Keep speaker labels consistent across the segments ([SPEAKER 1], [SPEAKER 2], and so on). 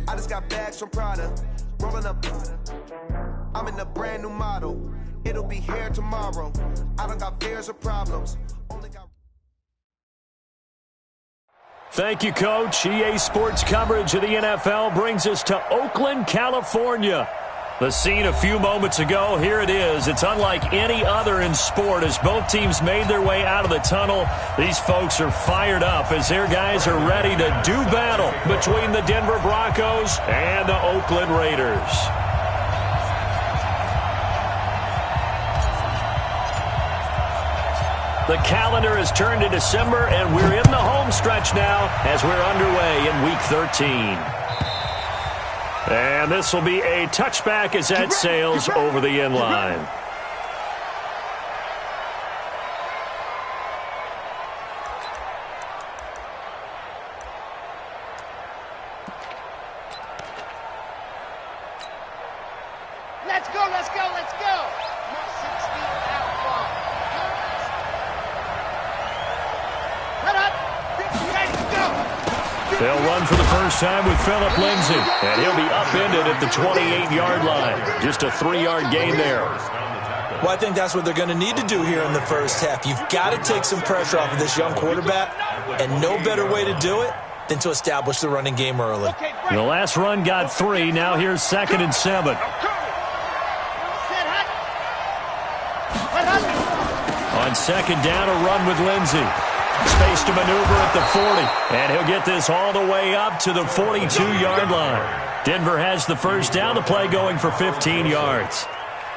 [SPEAKER 1] I just got bags from Prada, rolling up. I'm in a brand new model. It'll be here tomorrow. I don't got fears or problems. Only got.
[SPEAKER 2] Thank you, Coach. EA Sports coverage of the NFL brings us to Oakland, California. The scene a few moments ago, here it is. It's unlike any other in sport as both teams made their way out of the tunnel. These folks are fired up as their guys are ready to do battle between the Denver Broncos and the Oakland Raiders. The calendar has turned to December, and we're in the home stretch now as we're underway in Week 13. And this will be a touchback as that sails over the end line.
[SPEAKER 3] Let's go, let's go, let's go.
[SPEAKER 2] They'll run for the first time with Phillip Lindsay, and he'll be upended at the 28-yard line. Just a 3-yard gain there.
[SPEAKER 4] Well, I think that's what they're going to need to do here in the first half. You've got to take some pressure off of this young quarterback, and no better way to do it than to establish the running game early.
[SPEAKER 2] The last run got 3. Now here's 2nd and 7. On second down, a run with Lindsay. Space to maneuver at the 40, and he'll get this all the way up to the 42-yard line. Denver has the first down, the play going for 15 yards.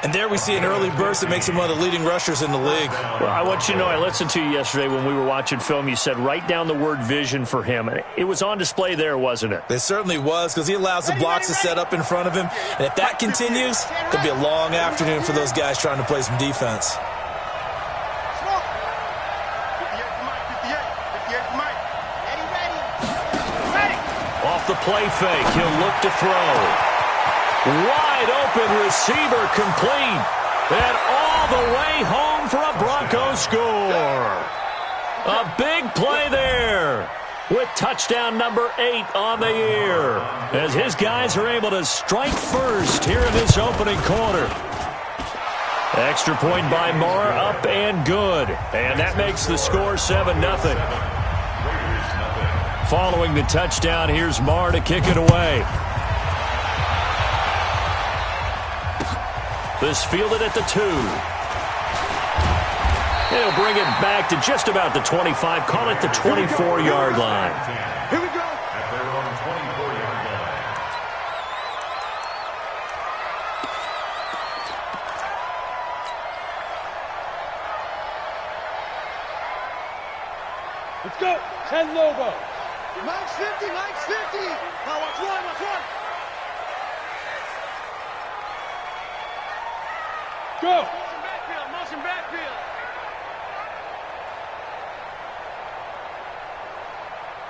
[SPEAKER 4] And there we see an early burst that makes him one of the leading rushers in the league.
[SPEAKER 2] Well, I want you to know, I listened to you yesterday when we were watching film. You said write down the word vision for him. And it was on display there, wasn't it?
[SPEAKER 4] It certainly was, because he allows the blocks to set up in front of him. And if that continues, it could be a long afternoon for those guys trying to play some defense.
[SPEAKER 2] The play fake. He'll look to throw. Wide open receiver complete. And all the way home for a Broncos score. A big play there with touchdown number 8 on the year as his guys are able to strike first here in this opening quarter. Extra point by Marr, up and good. And that makes the score 7-0. Following the touchdown, here's Marr to kick it away. This fielded at the 2. He'll bring it back to just about the 25. Call it the 24-yard line.
[SPEAKER 5] Here we go. At their own 24-yard line.
[SPEAKER 6] Let's go. 10 logo.
[SPEAKER 3] Mike's 50, Mike's 50. Now watch one, watch one.
[SPEAKER 6] Go.
[SPEAKER 3] Motion backfield.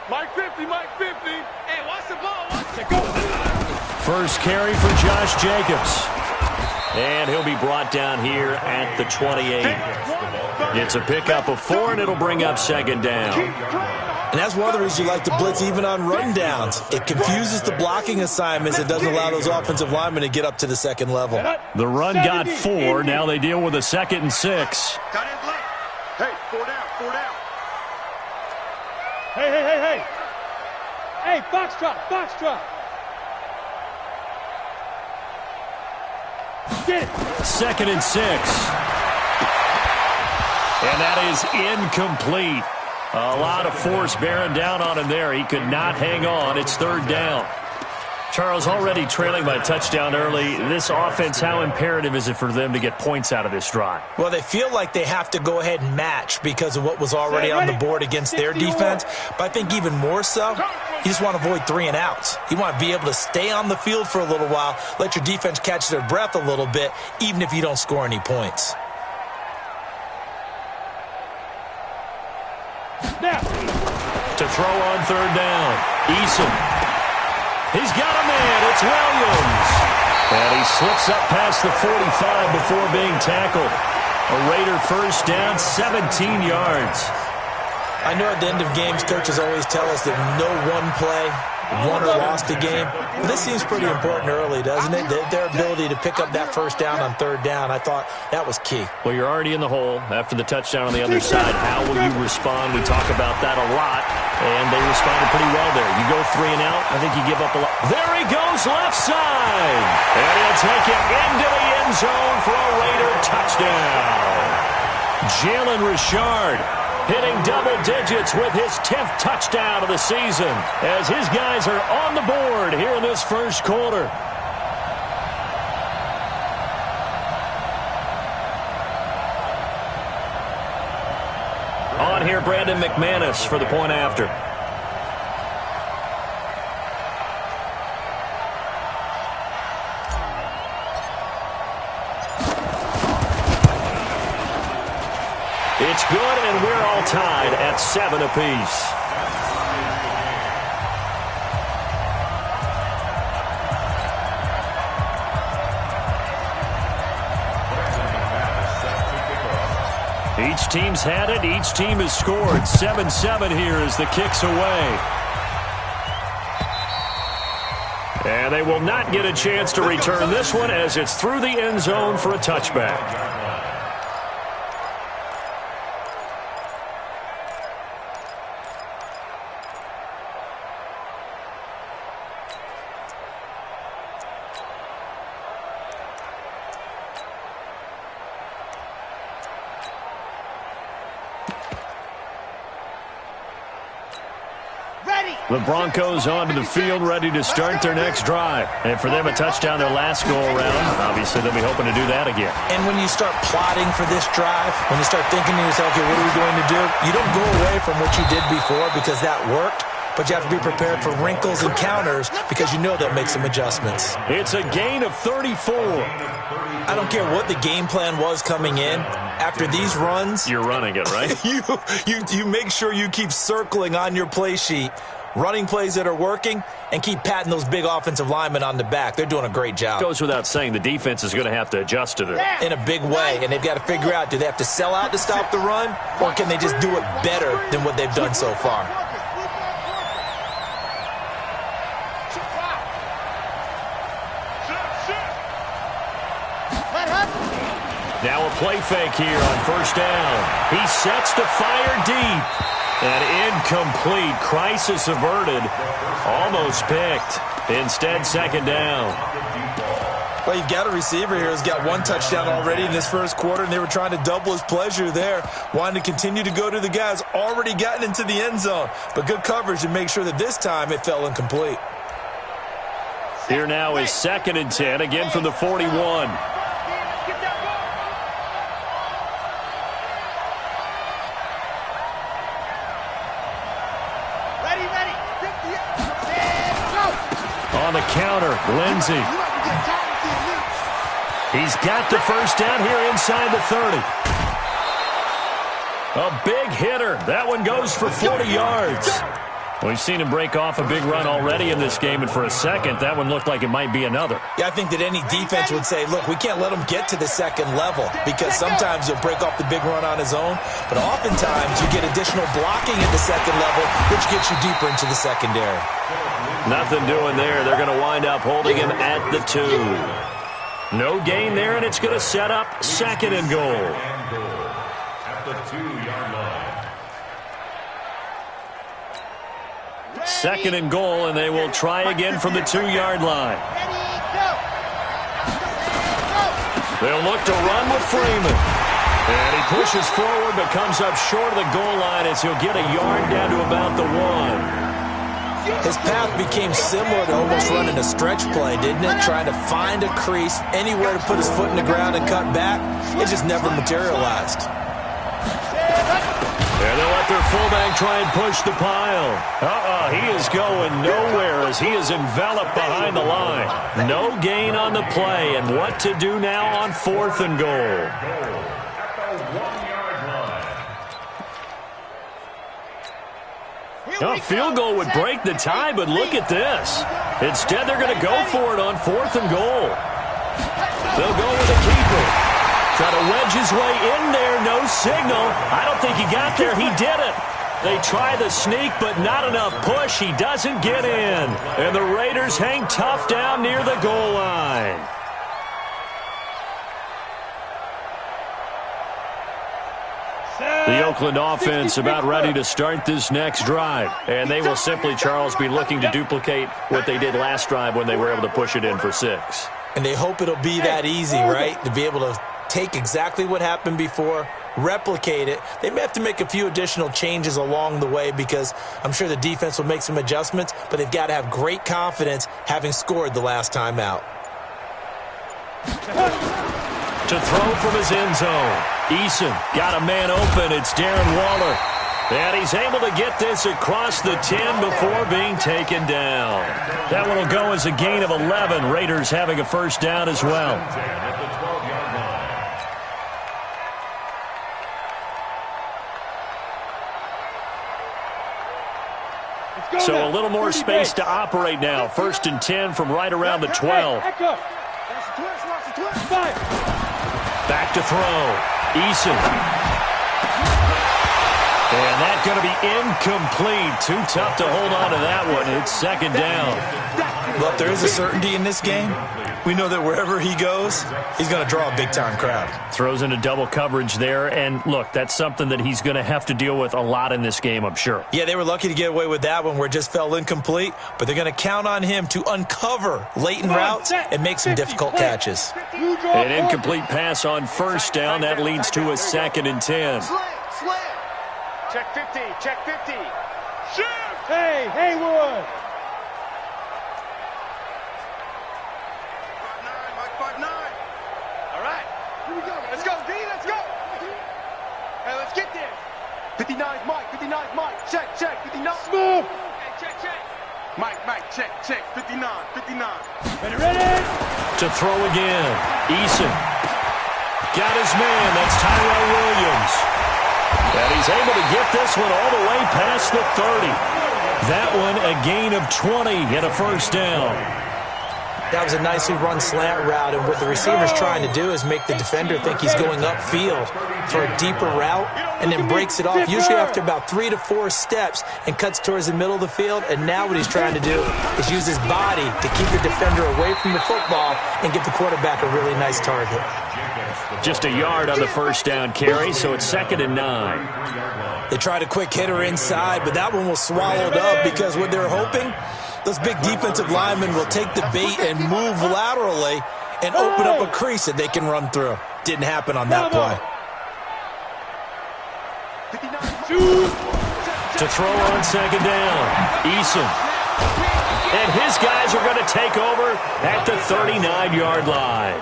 [SPEAKER 6] Mike 50, Mike 50.
[SPEAKER 3] Hey, watch the ball, watch it.
[SPEAKER 6] Go.
[SPEAKER 2] First carry for Josh Jacobs. And he'll be brought down here at the 28. It's a pickup of 4, and it'll bring up 2nd down.
[SPEAKER 4] And that's one of the reasons you like to blitz even on run downs. It confuses the blocking assignments. It doesn't allow those offensive linemen to get up to the second level.
[SPEAKER 2] The run got 4. Now they deal with a 2nd and 6.
[SPEAKER 5] Got it left. Hey, 4 down, 4 down.
[SPEAKER 6] Hey. Hey, Foxtrot. Get it.
[SPEAKER 2] 2nd and 6. And that is incomplete. A lot of force bearing down on him there. He could not hang on. It's 3rd down. Charles, already trailing by a touchdown early. This offense, how imperative is it for them to get points out of this drive?
[SPEAKER 4] Well, they feel like they have to go ahead and match because of what was already on the board against their defense. But I think even more so, you just want to avoid 3 and outs. You want to be able to stay on the field for a little while, let your defense catch their breath a little bit, even if you don't score any points.
[SPEAKER 6] Now.
[SPEAKER 2] To throw on 3rd down. Eason. He's got a man. It's Williams. And he slips up past the 45 before being tackled. A Raider first down, 17 yards.
[SPEAKER 4] I know at the end of games, coaches always tell us that no one play won or lost a game. But this seems pretty important early, doesn't it? Their ability to pick up that first down on third down, I thought that was key.
[SPEAKER 2] Well, you're already in the hole after the touchdown on the other side. How will you respond? We talk about that a lot, and they responded pretty well there. You go 3 and out, I think you give up a lot. There he goes, left side. And he'll take it into the end zone for a Raider touchdown. Jalen Richard hitting double digits with his 10th touchdown of the season as his guys are on the board here in this first quarter. On here, Brandon McManus for the point after. It's good, and we're all tied at 7 apiece. Each team's had it. Each team has scored. 7-7 here as the kick's away. And they will not get a chance to return this one as it's through the end zone for a touchback. The Broncos onto the field, ready to start their next drive. And for them, a touchdown their last go-around. Obviously, they'll be hoping to do that again.
[SPEAKER 4] And when you start plotting for this drive, when you start thinking to yourself, okay, what are we going to do? You don't go away from what you did before because that worked. But you have to be prepared for wrinkles and counters because you know they'll make some adjustments.
[SPEAKER 2] It's a gain of 34.
[SPEAKER 4] I don't care what the game plan was coming in. After these runs,
[SPEAKER 2] you're running it, right?
[SPEAKER 4] you make sure you keep circling on your play sheet, running plays that are working, and keep patting those big offensive linemen on the back. They're doing a great job.
[SPEAKER 2] Goes without saying, the defense is going to have to adjust to this.
[SPEAKER 4] In a big way, and they've got to figure out, do they have to sell out to stop the run, or can they just do it better than what they've done so far?
[SPEAKER 2] Now a play fake here on first down. He sets to fire deep. And incomplete. Crisis averted. Almost picked. Instead, second down.
[SPEAKER 4] Well, you've got a receiver here who's got one touchdown already in this first quarter, and they were trying to double his pleasure there, wanting to continue to go to the guys already gotten into the end zone. But good coverage to make sure that this time it fell incomplete.
[SPEAKER 2] Here now is 2nd and 10, again from the 41. On the counter, Lindsey. He's got the first down here inside the 30. A big hitter. That one goes for 40 yards. We've seen him break off a big run already in this game, and for a second, that one looked like it might be another.
[SPEAKER 4] Yeah, I think that any defense would say, look, we can't let him get to the second level because sometimes he'll break off the big run on his own, but oftentimes you get additional blocking at the second level, which gets you deeper into the secondary.
[SPEAKER 2] Nothing doing there. They're going to wind up holding him at the 2. No gain there, and it's going to set up 2nd and goal.
[SPEAKER 5] At the 2-yard line.
[SPEAKER 2] 2nd and goal, and they will try again from the 2-yard line. They'll look to run with Freeman. And he pushes forward but comes up short of the goal line as he'll get a yard down to about the 1.
[SPEAKER 4] His path became similar to almost running a stretch play, didn't it? Trying to find a crease, anywhere to put his foot in the ground and cut back. It just never materialized.
[SPEAKER 2] And they'll let their fullback try and push the pile. He is going nowhere as he is enveloped behind the line. No gain on the play, and what to do now on 4th and goal. A field goal would break the tie, but look at this. Instead, they're going to go for it on 4th and goal. They'll go with the keeper. Try to wedge his way in there. No signal. I don't think he got there. He did it. They try the sneak, but not enough push. He doesn't get in. And the Raiders hang tough down near the goal line. The Oakland offense about ready to start this next drive. And they will simply, Charles, be looking to duplicate what they did last drive when they were able to push it in for 6.
[SPEAKER 4] And they hope it'll be that easy, right? To be able to take exactly what happened before, replicate it. They may have to make a few additional changes along the way because I'm sure the defense will make some adjustments, but they've got to have great confidence having scored the last time out.
[SPEAKER 2] To throw from his end zone. Eason got a man open. It's Darren Waller. And he's able to get this across the 10 before being taken down. That one will go as a gain of 11. Raiders having a first down as well. So a little more space to operate now. 1st and 10 from right around the 12. Back to throw. Eason. And that's going to be incomplete. Too tough to hold on to that one. It's 2nd down.
[SPEAKER 4] Look, there is a certainty in this game. We know that wherever he goes, he's going to draw a big-time crowd.
[SPEAKER 2] Throws into double coverage there. And, look, that's something that he's going to have to deal with a lot in this game, I'm sure.
[SPEAKER 4] Yeah, they were lucky to get away with that one where it just fell incomplete. But they're going to count on him to uncover latent routes and make some difficult catches.
[SPEAKER 2] An incomplete pass on 1st down. That leads to a 2nd and 10.
[SPEAKER 3] Check 50, check 50. Shift! Hey, Haywood! 5'9", Mike 5'9". All right, here we go. Let's go, D, let's go. Hey, let's get there. 59's Mike, 59's Mike. Check, 59. Smooth. Hey, check. Mike, check. 59. Ready?
[SPEAKER 2] To throw again. Eason. Got his man. That's Tyrell Williams. And he's able to get this one all the way past the 30. That one a gain of 20 and a first down.
[SPEAKER 4] That was a nicely run slant route, and what the receiver's trying to do is make the defender think he's going upfield for a deeper route and then breaks it off, usually after about 3 to 4 steps, and cuts towards the middle of the field. And now what he's trying to do is use his body to keep the defender away from the football and give the quarterback a really nice target.
[SPEAKER 2] Just a yard on the first down carry, so it's 2nd and 9.
[SPEAKER 4] They tried a quick hitter inside, but that one was swallowed up because what they're hoping, those big defensive linemen will take the bait and move laterally and open up a crease that they can run through. Didn't happen on that play.
[SPEAKER 2] To throw on 2nd down, Eason. And his guys are going to take over at the 39-yard line.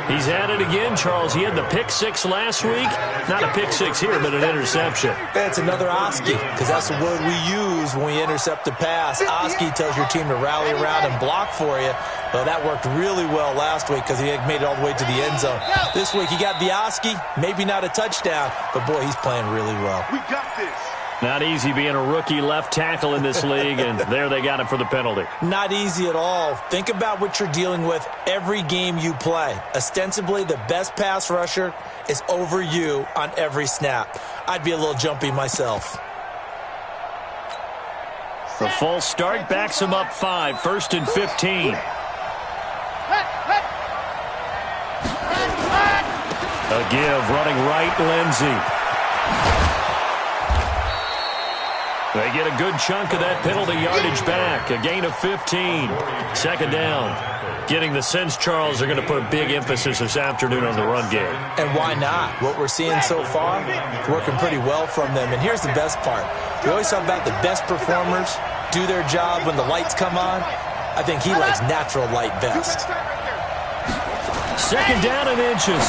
[SPEAKER 2] He's at it again, Charles. He had the pick 6 last week. Not a pick 6 here, but an interception.
[SPEAKER 4] That's another Oski, because that's the word we use when we intercept a pass. Oski tells your team to rally around and block for you. Well, that worked really well last week because he had made it all the way to the end zone. This week he got the Oski, maybe not a touchdown, but boy, he's playing really well.
[SPEAKER 3] We got this.
[SPEAKER 2] Not easy being a rookie left tackle in this league, and there they got him for the penalty.
[SPEAKER 4] Not easy at all. Think about what you're dealing with every game you play. Ostensibly, the best pass rusher is over you on every snap. I'd be a little jumpy myself.
[SPEAKER 2] The false start backs him up 5, 1st and 15. A give, running right, Lindsey. They get a good chunk of that penalty yardage back. A gain of 15. 2nd down. Getting the sense, Charles, they're going to put a big emphasis this afternoon on the run game.
[SPEAKER 4] And why not? What we're seeing so far, working pretty well from them. And here's the best part. We always talk about the best performers do their job when the lights come on. I think he likes natural light best.
[SPEAKER 2] 2nd down and inches.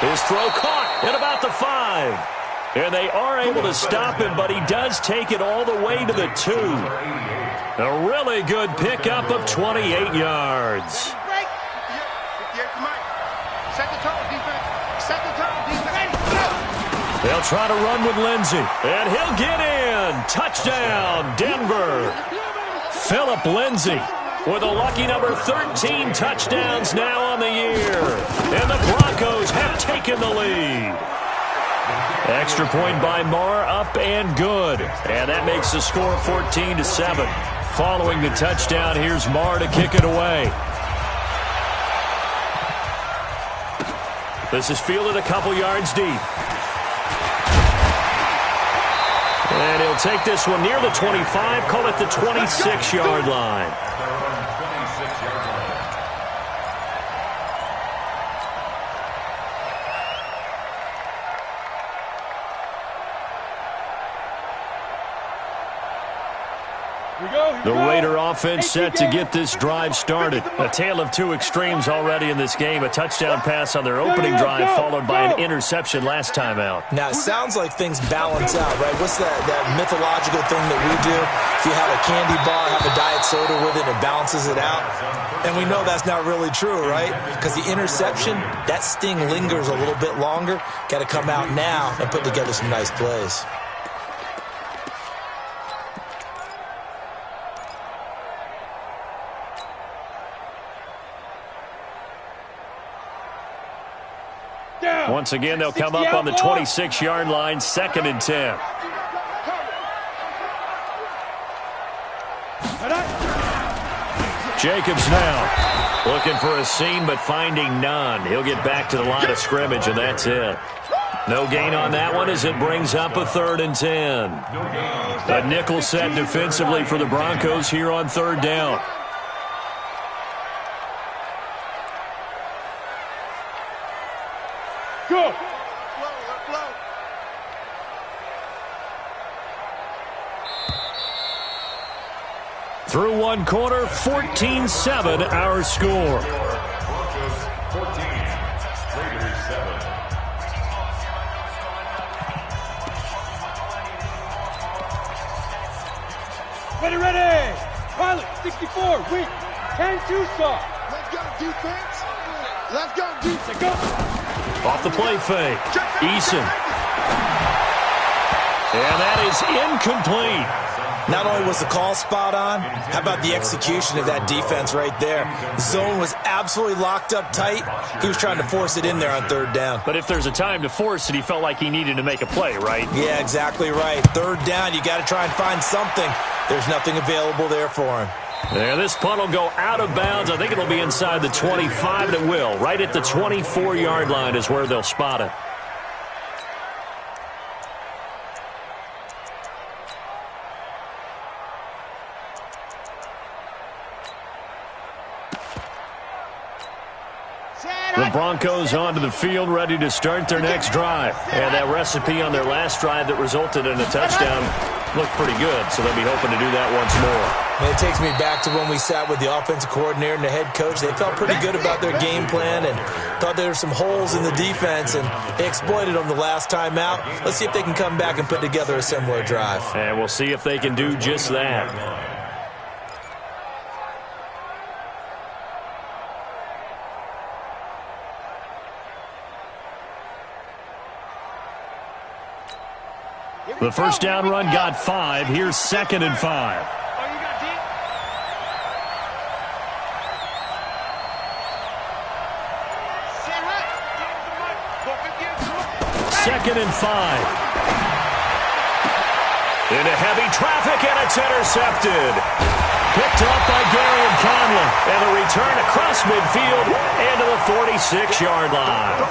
[SPEAKER 2] His throw caught at about the 5. And they are able to stop him, but he does take it all the way to the 2. A really good pickup of 28 yards. They'll try to run with Lindsey, and he'll get in. Touchdown, Denver. Philip Lindsey with a lucky number 13 touchdowns now on the year. And the Broncos have taken the lead. Extra point by Marr, up and good. And that makes the score 14-7. Following the touchdown, here's Marr to kick it away. This is fielded a couple yards deep. And he'll take this one near the 25, call it the 26-yard line. The Raider offense set to get this drive started. A tale of two extremes already in this game. A touchdown pass on their opening drive followed by an interception last time out.
[SPEAKER 4] Now, it sounds like things balance out, right? What's that mythological thing that we do? If you have a candy bar, have a diet soda with it, it balances it out. And we know that's not really true, right? Because the interception, that sting lingers a little bit longer. Got to come out now and put together some nice plays.
[SPEAKER 2] Once again, they'll come up on the 26-yard line, 2nd and 10. Jacobs now looking for a seam, but finding none. He'll get back to the line of scrimmage, and that's it. No gain on that one as it brings up a 3rd and 10. A nickel set defensively for the Broncos here on 3rd down.
[SPEAKER 6] Go!
[SPEAKER 2] Through one quarter, 14-7 our score.
[SPEAKER 5] Broncos 14, Raiders 7.
[SPEAKER 6] Ready! Pilot, 64, weak, 10-2 soft.
[SPEAKER 3] Let's go, defense. Let's go, defense.
[SPEAKER 6] Go!
[SPEAKER 2] Off the play fake, Eason. And that is incomplete.
[SPEAKER 4] Not only was the call spot on, how about the execution of that defense right there? Zone was absolutely locked up tight. He was trying to force it in there on 3rd down.
[SPEAKER 2] But if there's a time to force it, he felt like he needed to make a play, right?
[SPEAKER 4] Yeah, exactly right. 3rd down, you got to try and find something. There's nothing available there for him.
[SPEAKER 2] There, this punt will go out of bounds. I think it'll be inside the 25, and it will. Right at the 24-yard line is where they'll spot it. The Broncos onto the field, ready to start their next drive. And that recipe on their last drive that resulted in a touchdown looked pretty good, so they'll be hoping to do that once more.
[SPEAKER 4] And it takes me back to when we sat with the offensive coordinator and the head coach. They felt pretty good about their game plan and thought there were some holes in the defense, and they exploited them the last time out. Let's see if they can come back and put together a similar drive.
[SPEAKER 2] And we'll see if they can do just that. The first down run got 5. Here's 2nd and 5. Second and 5. Into heavy traffic, and it's intercepted. Picked up by Gary and Conlon. And a return across midfield into the 46-yard line.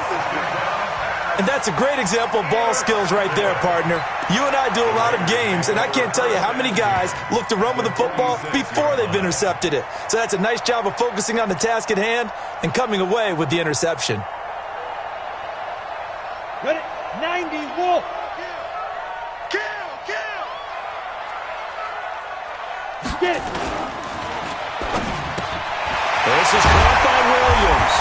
[SPEAKER 4] And that's a great example of ball skills right there, partner. You and I do a lot of games, and I can't tell you how many guys look to run with the football before they've intercepted it. So that's a nice job of focusing on the task at hand and coming away with the interception.
[SPEAKER 6] Ready? 90, Wolf.
[SPEAKER 3] Kill!
[SPEAKER 6] Get it.
[SPEAKER 2] This is caught by Williams.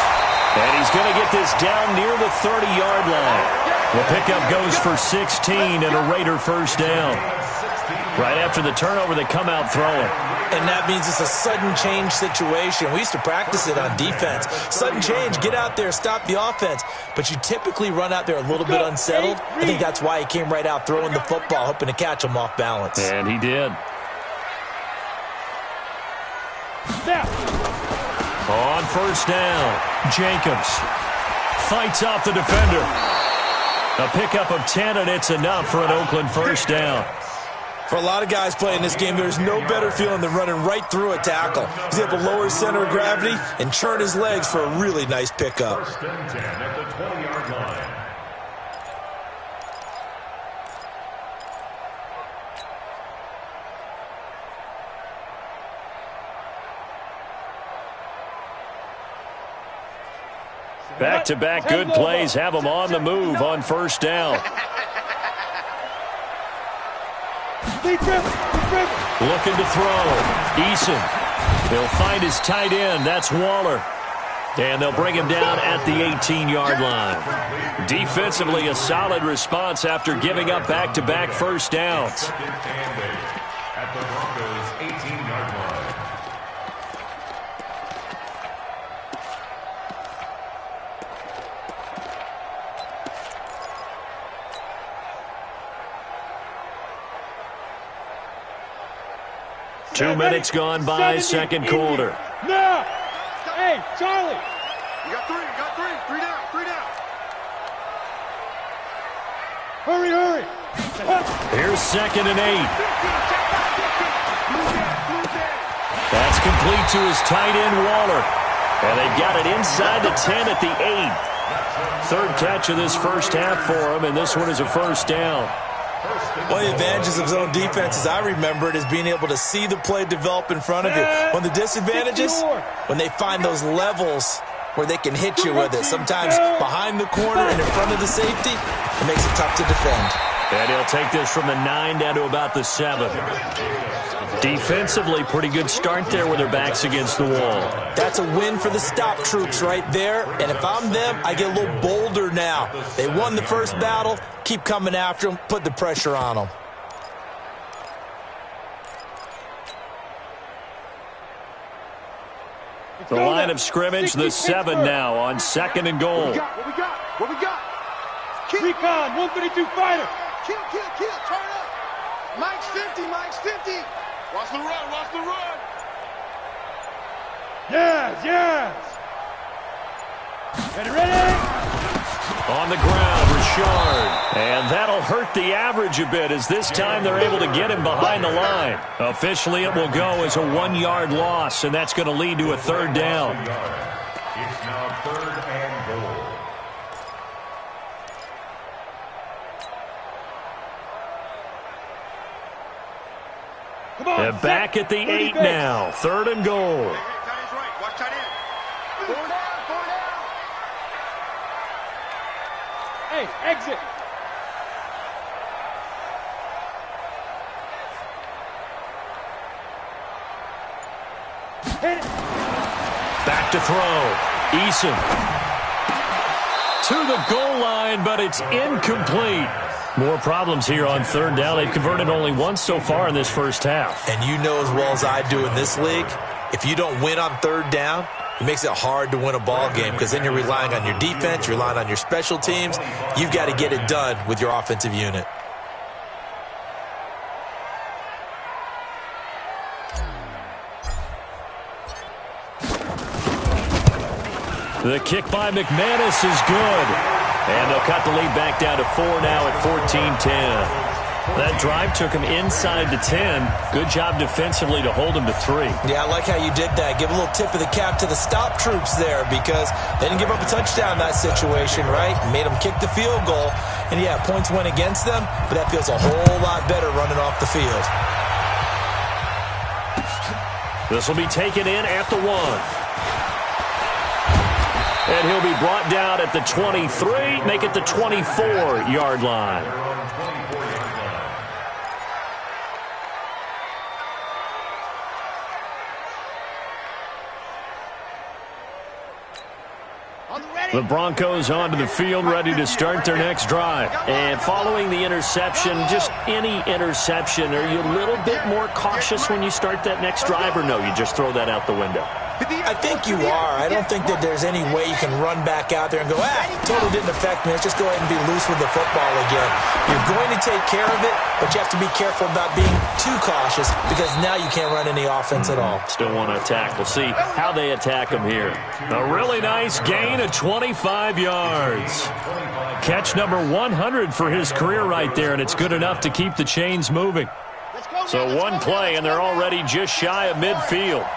[SPEAKER 2] And he's going to get this down near the 30-yard line. The pickup goes for 16 and a Raider first down. Right after the turnover, they come out throwing.
[SPEAKER 4] And that means it's a sudden change situation. We used to practice it on defense. Sudden change, get out there, stop the offense. But you typically run out there a little bit unsettled. I think that's why he came right out throwing the football, hoping to catch him off balance.
[SPEAKER 2] And he did.
[SPEAKER 6] Snap.
[SPEAKER 2] On first down, Jacobs fights off the defender. A pickup of 10, and it's enough for an Oakland first down.
[SPEAKER 4] For a lot of guys playing this game, there's no better feeling than running right through a tackle. He's able to lower his center of gravity and churn his legs for a really nice pickup.
[SPEAKER 5] First and 10 at the 20-yard line.
[SPEAKER 2] Back-to-back good plays have them on the move on first down. Looking to throw. Eason. He'll find his tight end. That's Waller. And they'll bring him down at the 18-yard line. Defensively, a solid response after giving up back-to-back first downs.
[SPEAKER 5] At the Broncos' 18-yard line.
[SPEAKER 2] 2 minutes gone by, second quarter.
[SPEAKER 6] No! Hey, Charlie!
[SPEAKER 3] You got three, three down.
[SPEAKER 6] Hurry!
[SPEAKER 2] Here's 2nd and 8. That's complete to his tight end, Waller. And they've got it inside the 10 at the 8. Third catch of this first half for him, and this one is a first down.
[SPEAKER 4] One of the advantages of zone defense, as I remember it, is being able to see the play develop in front of you. One of the disadvantages, when they find those levels where they can hit you with it. Sometimes behind the corner and in front of the safety, it makes it tough to defend.
[SPEAKER 2] And he'll take this from the 9 down to about the 7. Defensively, pretty good start there with their backs against the wall.
[SPEAKER 4] That's a win for the stop troops right there. And if I'm them, I get a little bolder now. They won the first battle. Keep coming after them. Put the pressure on them.
[SPEAKER 2] The line of scrimmage, the 7 now on 2nd and goal.
[SPEAKER 3] What we got?
[SPEAKER 6] Recon, 132 fighter.
[SPEAKER 3] Kill, turn up. Mike's 50. Watch the run.
[SPEAKER 6] Yes. Ready?
[SPEAKER 2] On the ground, Richard. And that'll hurt the average a bit, as this time they're able to get him behind the line. Officially, it will go as a 1-yard loss, and that's going to lead to a third down.
[SPEAKER 5] It's now 3rd and goal.
[SPEAKER 2] They're back at the 8 now. 3rd and goal.
[SPEAKER 3] Tight end's right. Watch tight end. Four down.
[SPEAKER 6] Hey, exit. Hit it.
[SPEAKER 2] Back to throw. Eason. To the goal line, but it's incomplete. More problems here on 3rd down. They've converted only once so far in this first half.
[SPEAKER 4] And you know as well as I do in this league, if you don't win on 3rd down, it makes it hard to win a ball game because then you're relying on your defense, you're relying on your special teams. You've got to get it done with your offensive unit.
[SPEAKER 2] The kick by McManus is good. And they'll cut the lead back down to 4 now at 14-10. That drive took him inside the 10. Good job defensively to hold him to 3.
[SPEAKER 4] Yeah, I like how you did that. Give a little tip of the cap to the stop troops there because they didn't give up a touchdown in that situation, right? Made them kick the field goal. And, yeah, points went against them, but that feels a whole lot better running off the field.
[SPEAKER 2] This will be taken in at the 1. And he'll be brought down at the 23, make it the 24-yard line. The Broncos onto the field, ready to start their next drive. And following the interception, just any interception, are you a little bit more cautious when you start that next drive, or no, you just throw that out the window?
[SPEAKER 4] I think you are. I don't think that there's any way you can run back out there and go, totally didn't affect me. Let's just go ahead and be loose with the football again. You're going to take care of it. but you have to be careful about being too cautious because now you can't run any offense at all.
[SPEAKER 2] Still want to attack. We'll see how they attack him here. A really nice gain of 25 yards. Catch number 100 for his career right there, and it's good enough to keep the chains moving. So one play, and they're already just shy of midfield.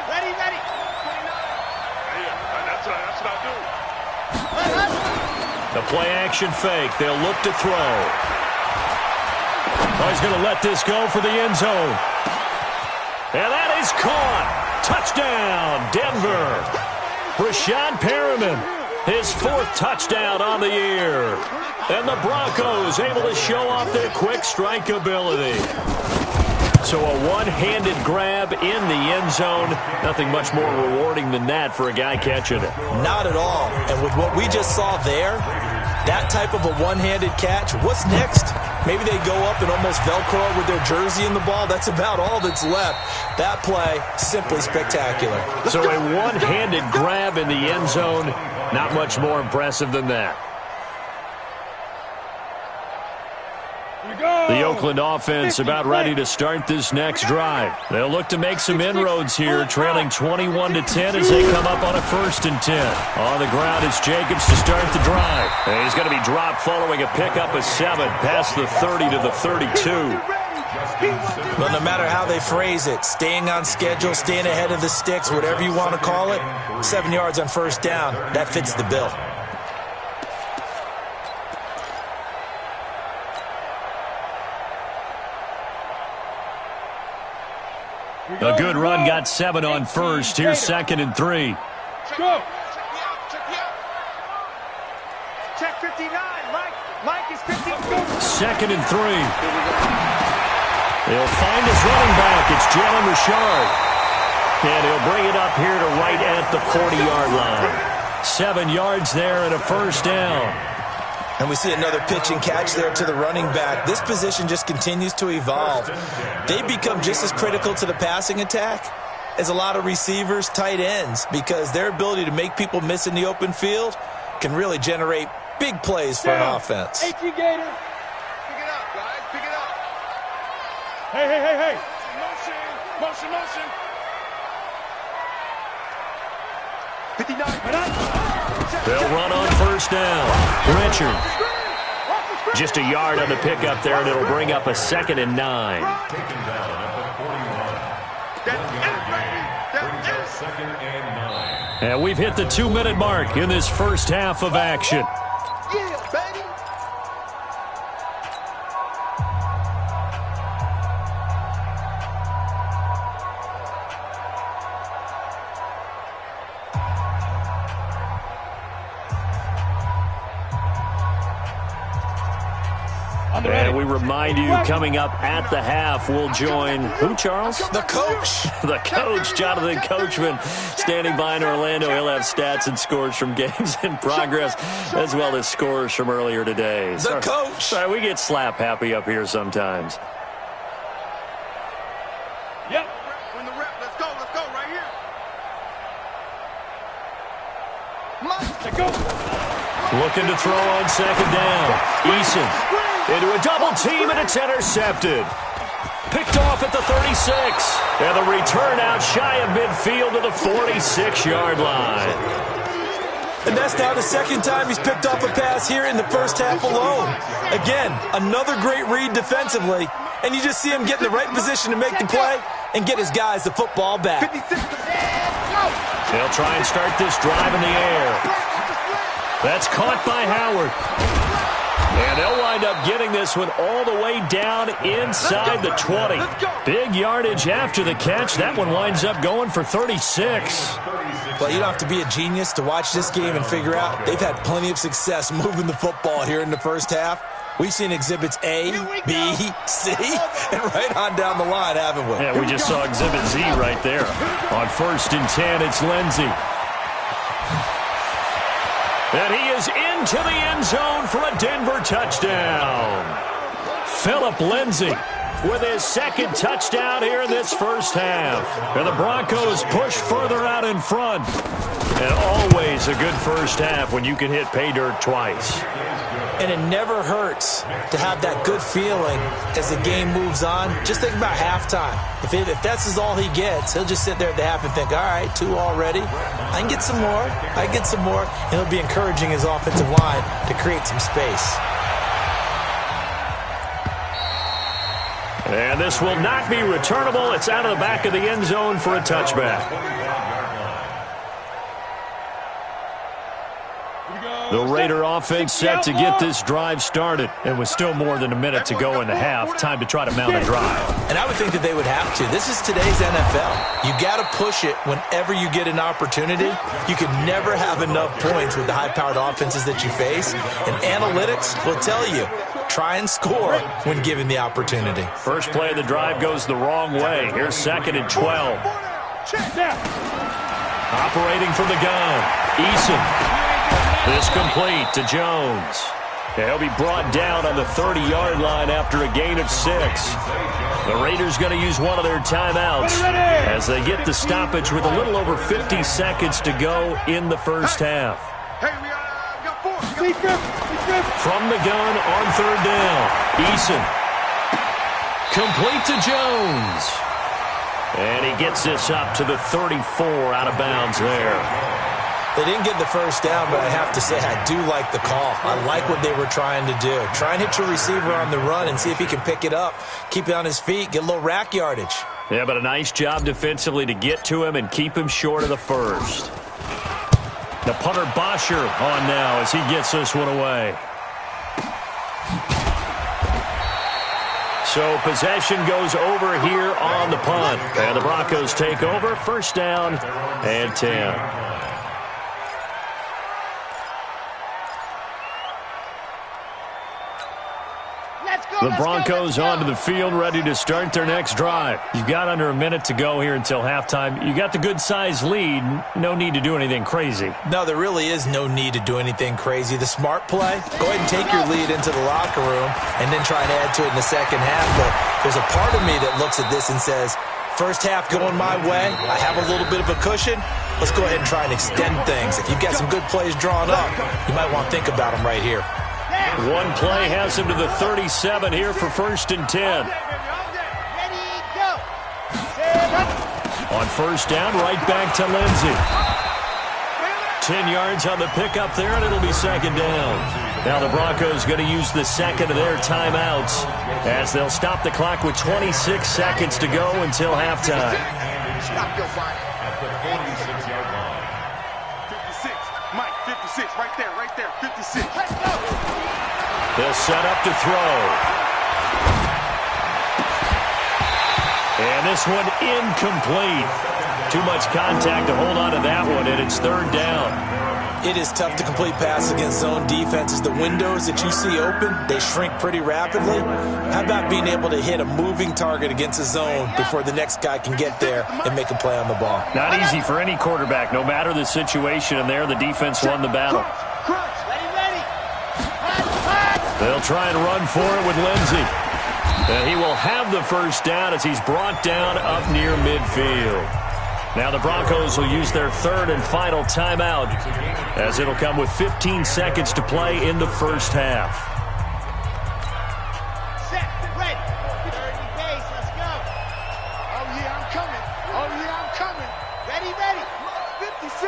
[SPEAKER 3] Ready. That's what I do.
[SPEAKER 2] The play-action fake. They'll look to throw. Oh, he's going to let this go for the end zone. And that is caught. Touchdown, Denver. Rashad Perriman, his 4th touchdown on the year. And the Broncos able to show off their quick strike ability. So a one-handed grab in the end zone. Nothing much more rewarding than that for a guy catching it.
[SPEAKER 4] Not at all. And with what we just saw there, that type of a one-handed catch, what's next? Maybe they go up and almost Velcro with their jersey in the ball. That's about all that's left. That play, simply spectacular.
[SPEAKER 2] So a one-handed grab in the end zone, not much more impressive than that. The Oakland offense about ready to start this next drive. They'll look to make some inroads here, trailing 21-10 as they come up on a 1st and 10. On the ground, it's Jacobs to start the drive. And he's going to be dropped following a pickup of 7 past the 30 to the 32.
[SPEAKER 4] Well, no matter how they phrase it, staying on schedule, staying ahead of the sticks, whatever you want to call it, 7 yards on 1st down, that fits the bill.
[SPEAKER 2] A good run got 7 on 1st. Here's 2nd and 3.
[SPEAKER 6] Go.
[SPEAKER 3] Check 59. Mike is 59.
[SPEAKER 2] 2nd and 3. He'll find his running back. It's Jalen Richard. And he'll bring it up here to right at the 40-yard line. 7 yards there and a 1st down.
[SPEAKER 4] And we see another pitch and catch there to the running back. This position just continues to evolve. They become just as critical to the passing attack as a lot of receivers, tight ends, because their ability to make people miss in the open field can really generate big plays for an offense.
[SPEAKER 6] Gator.
[SPEAKER 3] Pick it up, guys. Pick it up.
[SPEAKER 6] Hey.
[SPEAKER 3] Motion. 59.
[SPEAKER 2] They'll run on 1st down. Richard. Just a yard on the pickup there, and it'll bring up a 2nd and 9. And we've hit the 2-minute mark in this first half of action.
[SPEAKER 3] Yeah, baby.
[SPEAKER 2] And we remind you, coming up at the half, we'll join who, Charles?
[SPEAKER 4] The coach.
[SPEAKER 2] The coach, Jonathan Coachman, standing by in Orlando. He'll have stats and scores from games in progress, as well as scores from earlier today.
[SPEAKER 4] The coach.
[SPEAKER 2] Sorry, we get slap happy up here sometimes.
[SPEAKER 6] Yep.
[SPEAKER 3] When the rep, let's go right here.
[SPEAKER 6] Let's go.
[SPEAKER 2] Looking to throw on 2nd down. Eason into a double team, and it's intercepted. Picked off at the 36. And the return out shy of midfield to the 46-yard line.
[SPEAKER 4] And that's now the 2nd time he's picked off a pass here in the first half alone. Again, another great read defensively. And you just see him get in the right position to make the play and get his guys the football back.
[SPEAKER 2] They'll try and start this drive in the air. That's caught by Howard. And they'll wind up getting this one all the way down inside the 20. Big yardage after the catch. That one winds up going for 36.
[SPEAKER 4] Well, you don't have to be a genius to watch this game and figure out they've had plenty of success moving the football here in the first half. We've seen exhibits A, B, C, and right on down the line, haven't we?
[SPEAKER 2] Yeah, we just saw exhibit Z right there. On 1st and 10, it's Lindsey. And he is into the end zone for a Denver touchdown. Phillip Lindsay with his 2nd touchdown here in this first half. And the Broncos push further out in front. And always a good first half when you can hit pay dirt twice.
[SPEAKER 4] And it never hurts to have that good feeling as the game moves on. Just think about halftime. If that's all he gets, he'll just sit there at the half and think, all right, 2 already. I can get some more. I can get some more. And he'll be encouraging his offensive line to create some space.
[SPEAKER 2] And this will not be returnable. It's out of the back of the end zone for a touchback. The Raider offense set to get this drive started. And with still more than a minute to go in the half, time to try to mount a drive.
[SPEAKER 4] And I would think that they would have to. This is today's NFL. You got to push it whenever you get an opportunity. You can never have enough points with the high-powered offenses that you face. And analytics will tell you, try and score when given the opportunity.
[SPEAKER 2] First play of the drive goes the wrong way. Here's 2nd and 12. Operating from the gun, Eason. This complete to Jones. He'll be brought down on the 30-yard line after a gain of 6. The Raiders going to use one of their timeouts as they get the stoppage with a little over 50 seconds to go in the first half. From the gun on 3rd down, Eason. Complete to Jones. And he gets this up to the 34 out of bounds there.
[SPEAKER 4] They didn't get the first down, but I have to say I do like the call. I like what they were trying to do. Try and hit your receiver on the run and see if he can pick it up, keep it on his feet, get a little rack yardage.
[SPEAKER 2] Yeah, but a nice job defensively to get to him and keep him short of the first. The punter Bosher on now as he gets this one away. So possession goes over here on the punt. And the Broncos take over, 1st down and 10. The Broncos onto the field, ready to start their next drive. You've got under a minute to go here until halftime. You got the good-sized lead. No need to do anything crazy.
[SPEAKER 4] No, there really is no need to do anything crazy. The smart play, go ahead and take your lead into the locker room and then try and add to it in the second half. But there's a part of me that looks at this and says, first half going my way, I have a little bit of a cushion. Let's go ahead and try and extend things. If you've got some good plays drawn up, you might want to think about them right here.
[SPEAKER 2] One play has him to the 37 here for 1st and 10. On 1st down, right back to Lindsey. 10 yards on the pickup there, and it'll be 2nd down. Now the Broncos going to use the 2nd of their timeouts as they'll stop the clock with 26 seconds to go until halftime.
[SPEAKER 3] Stop your body. At the 46-yard line. 56. Mike, 56. Right there. 56. Let's go.
[SPEAKER 2] They'll set up to throw. And this one incomplete. Too much contact to hold on to that one, and it's 3rd down.
[SPEAKER 4] It is tough to complete passes against zone defenses. The windows that you see open, they shrink pretty rapidly. How about being able to hit a moving target against a zone before the next guy can get there and make a play on the ball?
[SPEAKER 2] Not easy for any quarterback, no matter the situation, and there the defense won the battle. They'll try and run for it with Lindsey. And he will have the first down as he's brought down up near midfield. Now the Broncos will use their 3rd and final timeout as it'll come with 15 seconds to play in the first half.
[SPEAKER 3] Set, ready. 30 days, let's go. Oh, yeah, I'm coming. Ready. 56.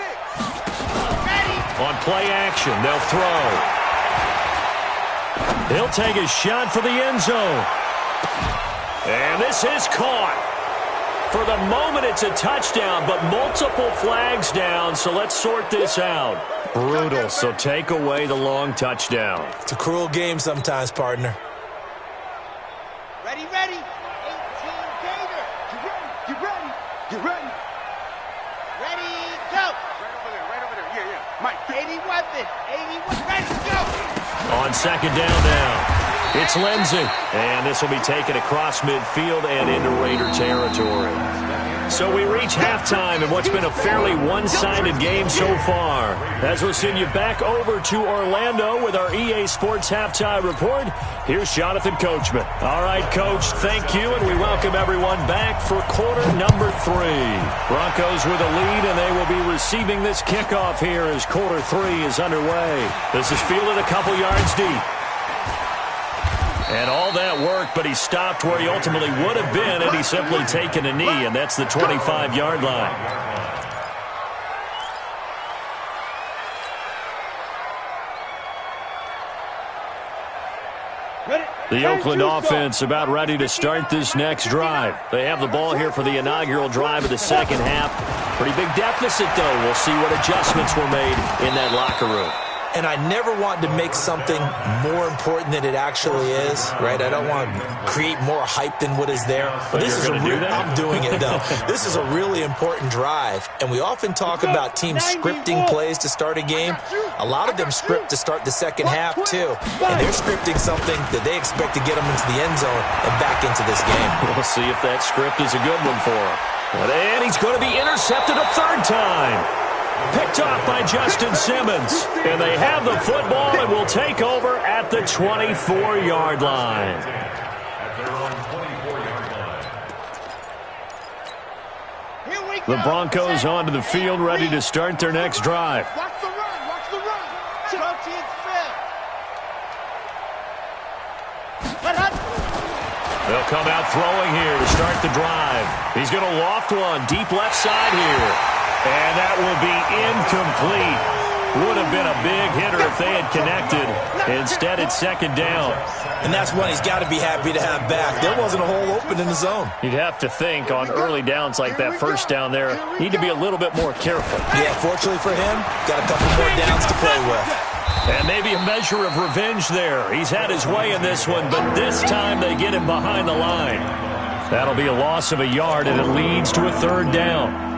[SPEAKER 3] Ready.
[SPEAKER 2] On play action, they'll throw. He'll take a shot for the end zone. And this is caught. For the moment, it's a touchdown, but multiple flags down, so let's sort this out. Brutal, so take away the long touchdown.
[SPEAKER 4] It's a cruel game sometimes, partner.
[SPEAKER 3] Ready. 18 Gator. Get ready. Ready, go. Right over there. Yeah. Mike, 81. Ready, go.
[SPEAKER 2] On 2nd down now. It's Lindsey, and this will be taken across midfield and into Raider territory. So we reach halftime in what's been a fairly one-sided game so far. As we'll send you back over to Orlando with our EA Sports Halftime Report, here's Jonathan Coachman. All right, Coach, thank you, and we welcome everyone back for quarter number 3. Broncos with a lead, and they will be receiving this kickoff here as quarter 3 is underway. This is fielded a couple yards deep. And all that work, but he stopped where he ultimately would have been had he simply taken a knee, and that's the 25-yard line. The Oakland offense about ready to start this next drive. They have the ball here for the inaugural drive of the second half. Pretty big deficit, though. We'll see what adjustments were made in that locker room.
[SPEAKER 4] And I never want to make something more important than it actually is, right? I don't want to create more hype than what is there. But this is I'm doing it, though. This is a really important drive. And we often talk about teams scripting plays to start a game. A lot of them script to start the second half, too. And they're scripting something that they expect to get them into the end zone and back into this game.
[SPEAKER 2] We'll see if that script is a good one for him. And he's going to be intercepted a third time. Picked off by Justin Simmons. And they have the football and will take over at the 24-yard line. The Broncos onto the field, ready to start their next drive.
[SPEAKER 3] Watch the run. Watch the run.
[SPEAKER 2] They'll come out throwing here to start the drive. He's going to loft one deep left side here. And that will be incomplete. Would have been a big hitter if they had connected. Instead, it's second down.
[SPEAKER 4] And that's one he's got to be happy to have back. There wasn't a hole open in the zone.
[SPEAKER 2] You'd have to think on early downs like that first down there, need to be a little bit more careful.
[SPEAKER 4] Yeah, fortunately for him, got a couple more downs to play with.
[SPEAKER 2] And maybe a measure of revenge there. He's had his way in this one, but this time they get him behind the line. That'll be a loss of a yard, and it leads to a third down.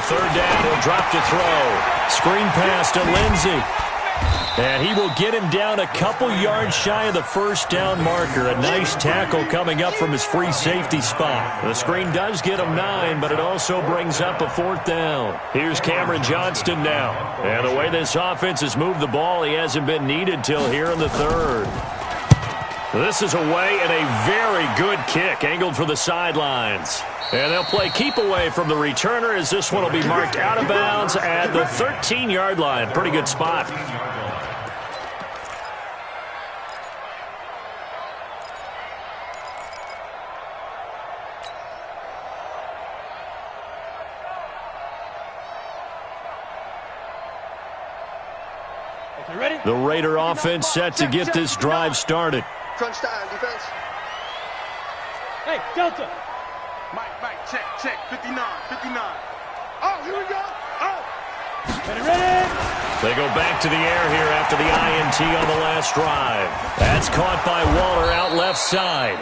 [SPEAKER 2] Third down, he'll drop to throw. Screen pass to Lindsey. And he will get him down a couple yards shy of the first down marker. A nice tackle coming up from his free safety spot. The screen does get him 9, but it also brings up a fourth down. Here's Cameron Johnston now. And the way this offense has moved the ball, he hasn't been needed till here in the third. This is away and a very good kick angled for the sidelines. And they'll play keep away from the returner as this one will be marked out of bounds at the 13-yard line. Pretty good spot.
[SPEAKER 6] Okay, ready?
[SPEAKER 2] The Raider offense set to get this drive started.
[SPEAKER 3] Crunch time, defense.
[SPEAKER 6] Hey, Delta.
[SPEAKER 3] Mike, check. 59. Oh, here we go. Oh.
[SPEAKER 6] Ready.
[SPEAKER 2] They go back to the air here after the INT on the last drive. That's caught by Waller out left side.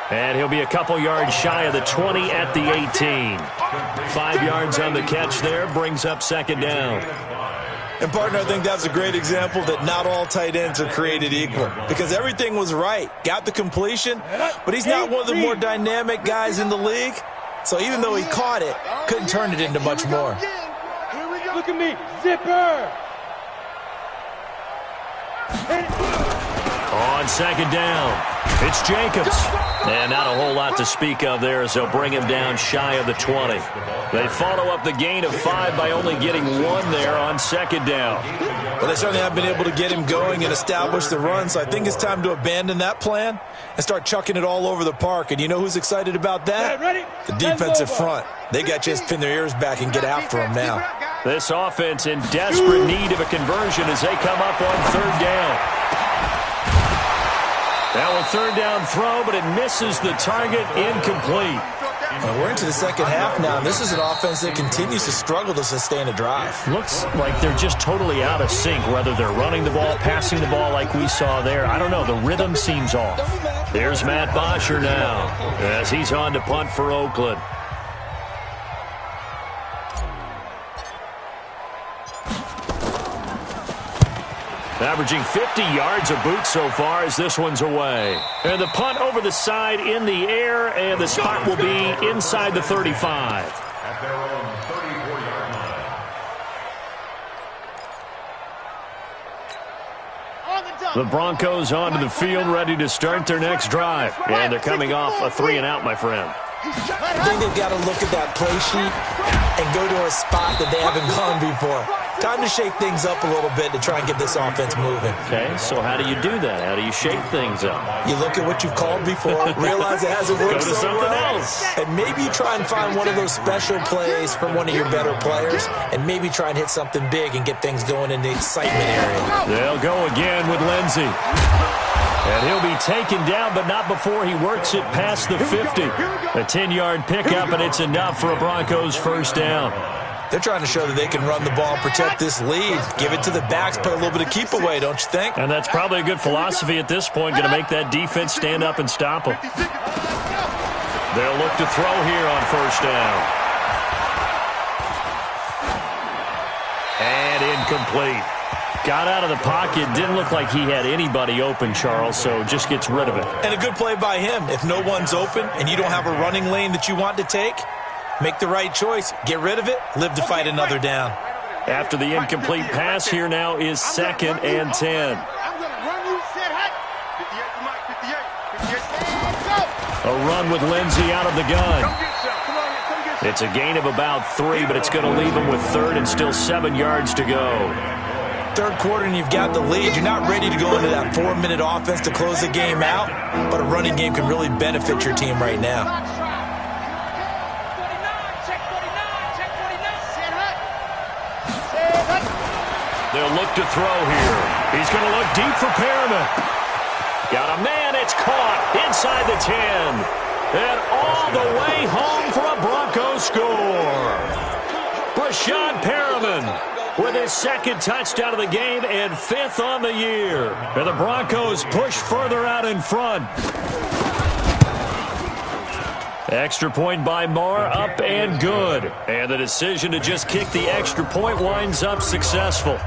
[SPEAKER 2] And he'll be a couple yards shy of the 20 at the 18. 5 yards on the catch there, brings up second down.
[SPEAKER 4] And, partner, I think that's a great example that not all tight ends are created equal because everything was right. Got the completion, but he's not one of the more dynamic guys in the league. So even though he caught it, couldn't turn it into much more.
[SPEAKER 6] Look at me. Zipper.
[SPEAKER 2] On second down, it's Jacobs. And not a whole lot to speak of there as they'll bring him down shy of the 20. They follow up the gain of 5 by only getting 1 there on second down.
[SPEAKER 4] Well, they certainly have been able to get him going and establish the run, so I think it's time to abandon that plan and start chucking it all over the park. And you know who's excited about that? The defensive front. They got just pin their ears back and get after him now.
[SPEAKER 2] This offense in desperate need of a conversion as they come up on third down. Now a third down throw, but it misses the target, incomplete.
[SPEAKER 4] Well, we're into the second half now, and this is an offense that continues to struggle to sustain a drive.
[SPEAKER 2] Looks like they're just totally out of sync, whether they're running the ball, passing the ball like we saw there. I don't know, the rhythm seems off. Here's Matt Bosher now as he's on to punt for Oakland. Averaging 50 yards a boot so far as this one's away. And the punt over the side in the air, and the spot will be inside the 35.
[SPEAKER 5] At their own 34-yard line.
[SPEAKER 2] The Broncos onto the field, ready to start their next drive. And they're coming off a 3-and-out, my friend.
[SPEAKER 4] I think they've got to look at that play sheet and go to a spot that they haven't gone before. Time to shake things up a little bit to try and get this offense moving.
[SPEAKER 2] Okay, so how do you do that? How do you shake things up?
[SPEAKER 4] You look at what you've called before, realize it hasn't worked so
[SPEAKER 2] something
[SPEAKER 4] well,
[SPEAKER 2] else.
[SPEAKER 4] and maybe you try and find one of those special plays from one of your better players, and maybe try and hit something big and get things going in the excitement area.
[SPEAKER 2] They'll go again with Lindsey. And he'll be taken down, but not before he works it past the 50. A 10-yard pickup, and it's enough for a Broncos first down.
[SPEAKER 4] They're trying to show that they can run the ball and protect this lead. Give it to the backs, put a little bit of keep away, don't you think?
[SPEAKER 2] And that's probably a good philosophy at this point, going to make that defense stand up and stop them. They'll look to throw here on first down. And incomplete. Got out of the pocket. Didn't look like he had anybody open, Charles, so just gets rid of it.
[SPEAKER 4] And a good play by him. If no one's open and you don't have a running lane that you want to take, make the right choice. Get rid of it. Live to fight another down.
[SPEAKER 2] After the incomplete pass, here now is 2nd and 10. A run with Lindsey out of the gun. It's a gain of about 3, but it's going to leave him with 3rd and still 7 yards to go.
[SPEAKER 4] Third quarter and you've got the lead. You're not ready to go into that 4-minute offense to close the game out, but a running game can really benefit your team right now.
[SPEAKER 2] They'll look to throw here. He's going to look deep for Perriman. Got a man. It's caught inside the 10. And all the way home for a Broncos score. Brashad Perriman with his 2nd touchdown of the game and 5th on the year. And the Broncos push further out in front. Extra point by Marr, up and good. And the decision to just kick the extra point winds up successful.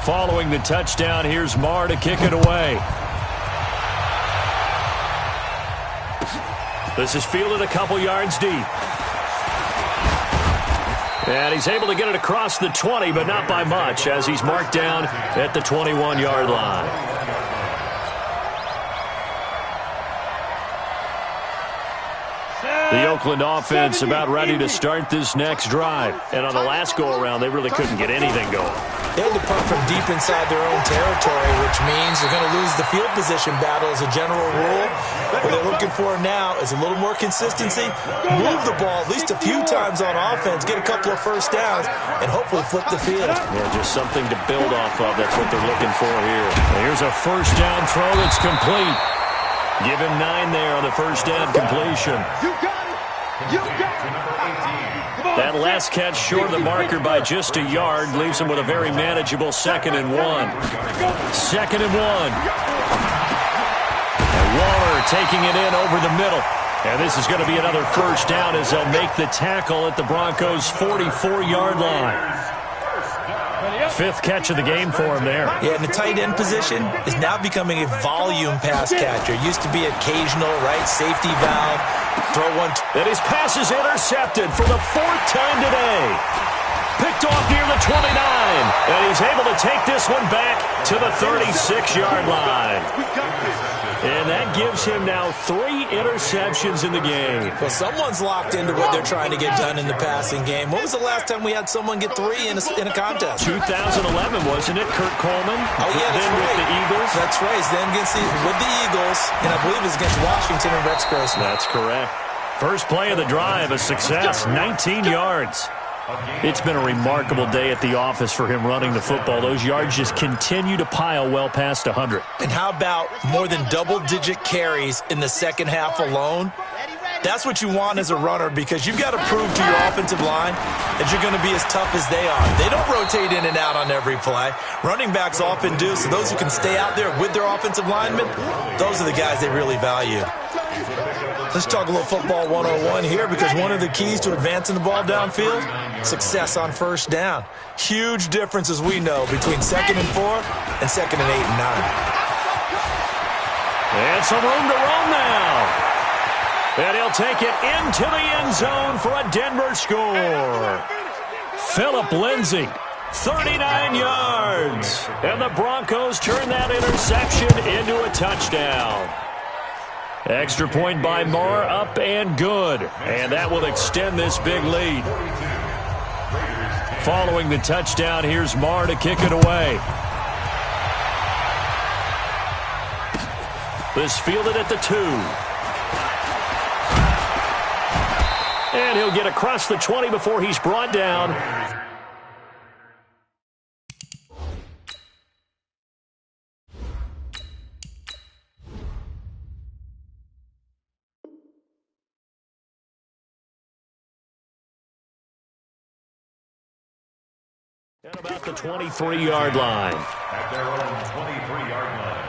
[SPEAKER 2] Following the touchdown, here's Marr to kick it away. This is fielded a couple yards deep. And he's able to get it across the 20, but not by much, as he's marked down at the 21-yard line. The Oakland offense about ready to start this next drive. And on the last go-around, they really couldn't get anything going.
[SPEAKER 4] They had to punt from deep inside their own territory, which means they're going to lose the field position battle as a general rule. What they're looking for now is a little more consistency, move the ball at least a few times on offense, get a couple of first downs, and hopefully flip the field.
[SPEAKER 2] Yeah, just something to build off of. That's what they're looking for here. And here's a first down throw that's complete. Give him 9 there on the first down completion. That last catch short of the marker by just a yard leaves him with a very manageable 2nd and 1. 2nd and 1. And Waller taking it in over the middle. And this is going to be another first down as they'll make the tackle at the Broncos' 44-yard line. 5th catch of the game for him there.
[SPEAKER 4] Yeah, and the tight end position is now becoming a volume pass catcher. Used to be occasional, right, safety valve. Throw one.
[SPEAKER 2] And his pass is intercepted for the 4th time today. Picked off near the 29. And he's able to take this one back to the 36-yard line. And that gives him now 3 interceptions in the game.
[SPEAKER 4] Well, someone's locked into what they're trying to get done in the passing game. When was the last time we had someone get 3 in a contest?
[SPEAKER 2] 2011, wasn't it? Kurt Coleman.
[SPEAKER 4] Oh, yeah, that's
[SPEAKER 2] then
[SPEAKER 4] right.
[SPEAKER 2] with the Eagles.
[SPEAKER 4] That's right. Then with the Eagles, and I believe it's against Washington and Rex Grossman.
[SPEAKER 2] That's correct. First play of the drive, a success, 19 yards. It's been a remarkable day at the office for him running the football. Those yards just continue to pile well past 100.
[SPEAKER 4] And how about more than double-digit carries in the second half alone? That's what you want as a runner, because you've got to prove to your offensive line that you're going to be as tough as they are. They don't rotate in and out on every play. Running backs often do, so those who can stay out there with their offensive linemen, those are the guys they really value. Let's talk a little football 101 here, because one of the keys to advancing the ball downfield, success on first down. Huge difference, as we know, between 2nd and 4 and 2nd and 8 and 9.
[SPEAKER 2] And some room to roam now. And he'll take it into the end zone for a Denver score. Phillip Lindsay, 39 yards. And the Broncos turn that interception into a touchdown. Extra point by Marr, up and good. And that will extend this big lead. Following the touchdown, here's Marr to kick it away. This fielded at the 2. And he'll get across the 20 before he's brought down. At about the 23-yard line.
[SPEAKER 5] At their own 23-yard line.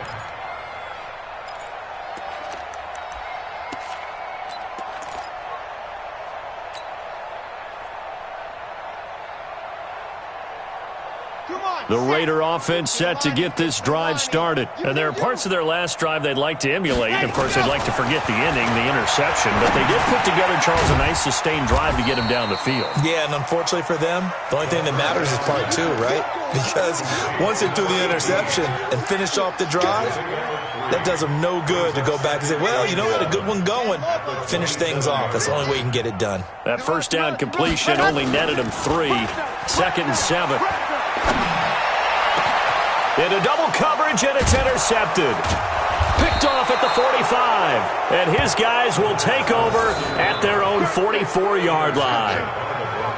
[SPEAKER 2] The Raider offense set to get this drive started. And there are parts of their last drive they'd like to emulate. Of course, they'd like to forget the ending, the interception. But they did put together, Charles, a nice sustained drive to get him down the field.
[SPEAKER 4] Yeah, and unfortunately for them, the only thing that matters is part 2, right? Because once they threw the interception and finished off the drive, that does them no good to go back and say, well, you know, we had a good one going. Finish things off. That's the only way you can get it done.
[SPEAKER 2] That first down completion only netted him 3. 2nd and 7. Into double coverage, and it's intercepted. Picked off at the 45. And his guys will take over at their own 44-yard line.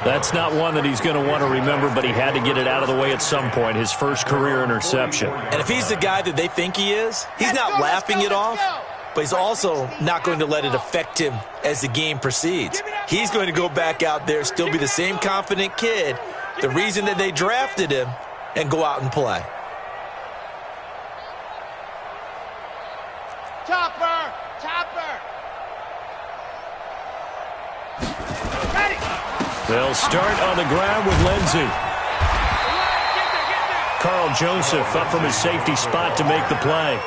[SPEAKER 2] That's not one that he's going to want to remember, but he had to get it out of the way at some point, his first career interception.
[SPEAKER 4] And if he's the guy that they think he is, he's not laughing it off, but he's also not going to let it affect him as the game proceeds. He's going to go back out there, still be the same confident kid, the reason that they drafted him, and go out and play.
[SPEAKER 3] Chopper! Chopper! Ready!
[SPEAKER 2] They'll start on the ground with Lindsay. Carl Joseph up from his safety spot to make the play.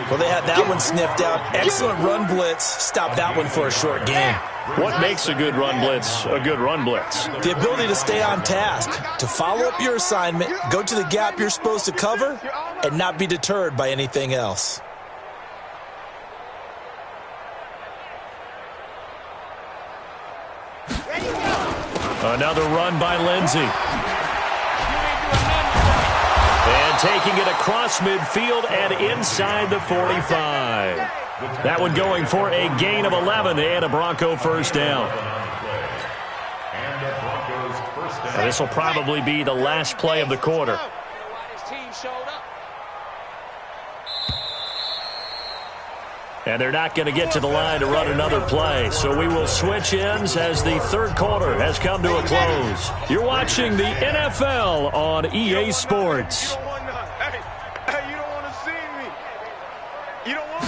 [SPEAKER 4] Well, they had that one sniffed out. Excellent run blitz. Stopped that one for a short game.
[SPEAKER 2] What makes a good run blitz a good run blitz?
[SPEAKER 4] The ability to stay on task, to follow up your assignment, go to the gap you're supposed to cover, and not be deterred by anything else.
[SPEAKER 2] Another run by Lindsay. And taking it across midfield and inside the 45. That one going for a gain of 11 and a Bronco first down. And this will probably be the last play of the quarter. And they're not going to get to the line to run another play. So we will switch ends as the third quarter has come to a close. You're watching the NFL on EA Sports.
[SPEAKER 3] Hey, you don't want to see me. You don't want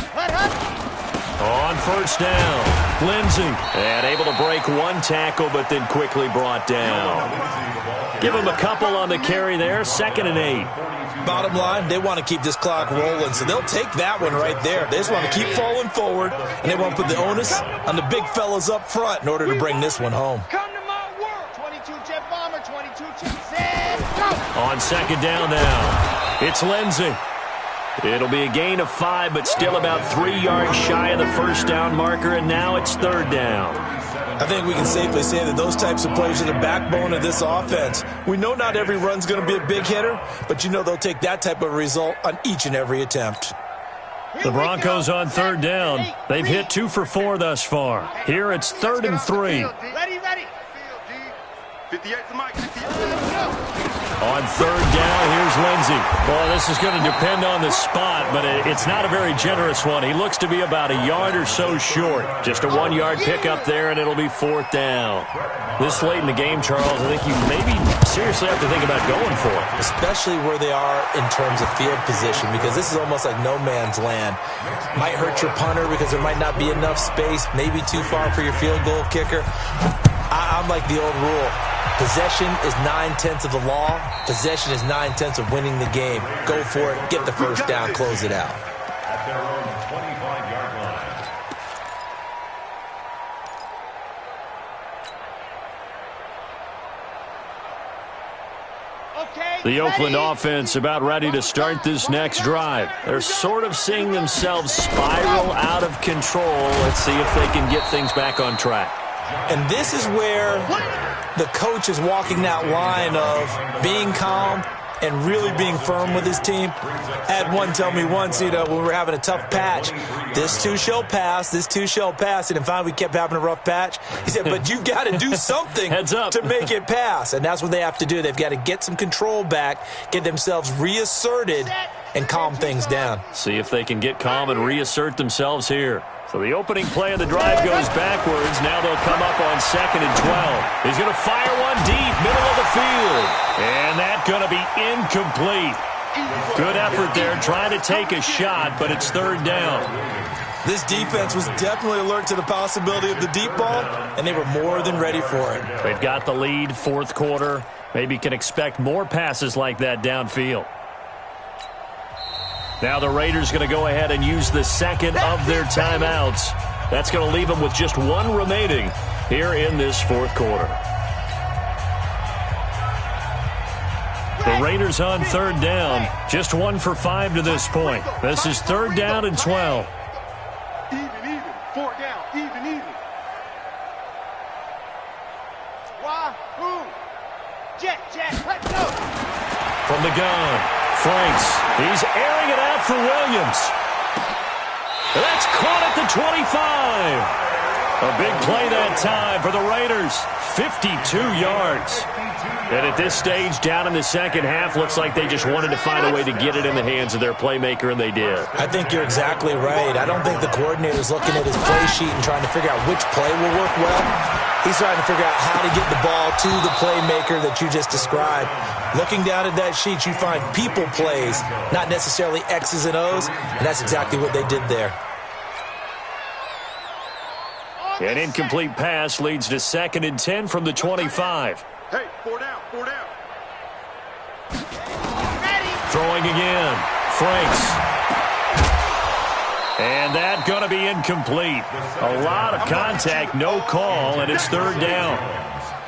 [SPEAKER 2] On first down, Lindsay. And able to break one tackle, but then quickly brought down. Give him a couple on the carry there. 2nd and 8.
[SPEAKER 4] Bottom line, they want to keep this clock rolling, so they'll take that one right there. They just want to keep falling forward, and they want to put the onus on the big fellas up front in order to bring this one home.
[SPEAKER 3] Come to my world. 22 jet bomber, 22 jet set, go.
[SPEAKER 2] On 2nd down now, it's Lindsay. It'll be a gain of 5, but still about 3 yards shy of the first down marker, and now it's 3rd down.
[SPEAKER 4] I think we can safely say that those types of plays are the backbone of this offense. We know not every run's going to be a big hitter, but you know they'll take that type of result on each and every attempt.
[SPEAKER 2] The Broncos on 3rd down. They've hit 2 for 4 thus far. Here it's 3rd and 3.
[SPEAKER 3] Ready, ready. 58 to Mike. 58.
[SPEAKER 2] On 3rd down, here's Lindsay. Boy, this is going to depend on the spot, but it's not a very generous one. He looks to be about a yard or so short. Just a 1-yard pickup there, and it'll be 4th down. This late in the game, Charles, I think you maybe seriously have to think about going for it.
[SPEAKER 4] Especially where they are in terms of field position, because this is almost like no man's land. Might hurt your punter because there might not be enough space, maybe too far for your field goal kicker. I'm like the old rule. Possession is 9/10 of the law. Possession is 9/10 of winning the game. Go for it. Get the first down. Close it out.
[SPEAKER 5] At their own 20
[SPEAKER 2] The Oakland offense about ready to start this next drive. They're sort of seeing themselves spiral out of control. Let's see if they can get things back on track.
[SPEAKER 4] And this is where the coach is walking that line of being calm and really being firm with his team. I had one tell me once, when we were having a tough patch, this too shall pass, this too shall pass. And finally we kept having a rough patch. He said, but you've got to do something to make it pass. And that's what they have to do. They've got to get some control back, get themselves reasserted, and calm things down.
[SPEAKER 2] See if they can get calm and reassert themselves here. So the opening play of the drive goes backwards. Now they'll come up on 2nd and 12. He's going to fire one deep, middle of the field. And that's going to be incomplete. Good effort there, trying to take a shot, but it's 3rd down.
[SPEAKER 4] This defense was definitely alert to the possibility of the deep ball, and they were more than ready for it.
[SPEAKER 2] They've got the lead, 4th quarter. Maybe can expect more passes like that downfield. Now the Raiders going to go ahead and use the 2nd of their timeouts. That's going to leave them with just 1 remaining here in this 4th quarter. The Raiders on 3rd down. Just 1 for 5 to this point. This is 3rd down and 12.
[SPEAKER 3] Even. 4 down. Even. Why? Who? Jet. Let's go.
[SPEAKER 2] From the gun. Franks, he's airing it out for Williams. That's caught at the 25. A big play that time for the Raiders. 52 yards. And at this stage, down in the second half, looks like they just wanted to find a way to get it in the hands of their playmaker, and they did.
[SPEAKER 4] I think you're exactly right. I don't think the coordinator's looking at his play sheet and trying to figure out which play will work well. He's trying to figure out how to get the ball to the playmaker that you just described. Looking down at that sheet, you find people plays, not necessarily X's and O's, and that's exactly what they did there.
[SPEAKER 2] An incomplete pass leads to 2nd and 10 from the 25.
[SPEAKER 3] Hey, 4 down.
[SPEAKER 2] Throwing again. Franks. And that's going to be incomplete. A lot of contact, no call, and it's 3rd down.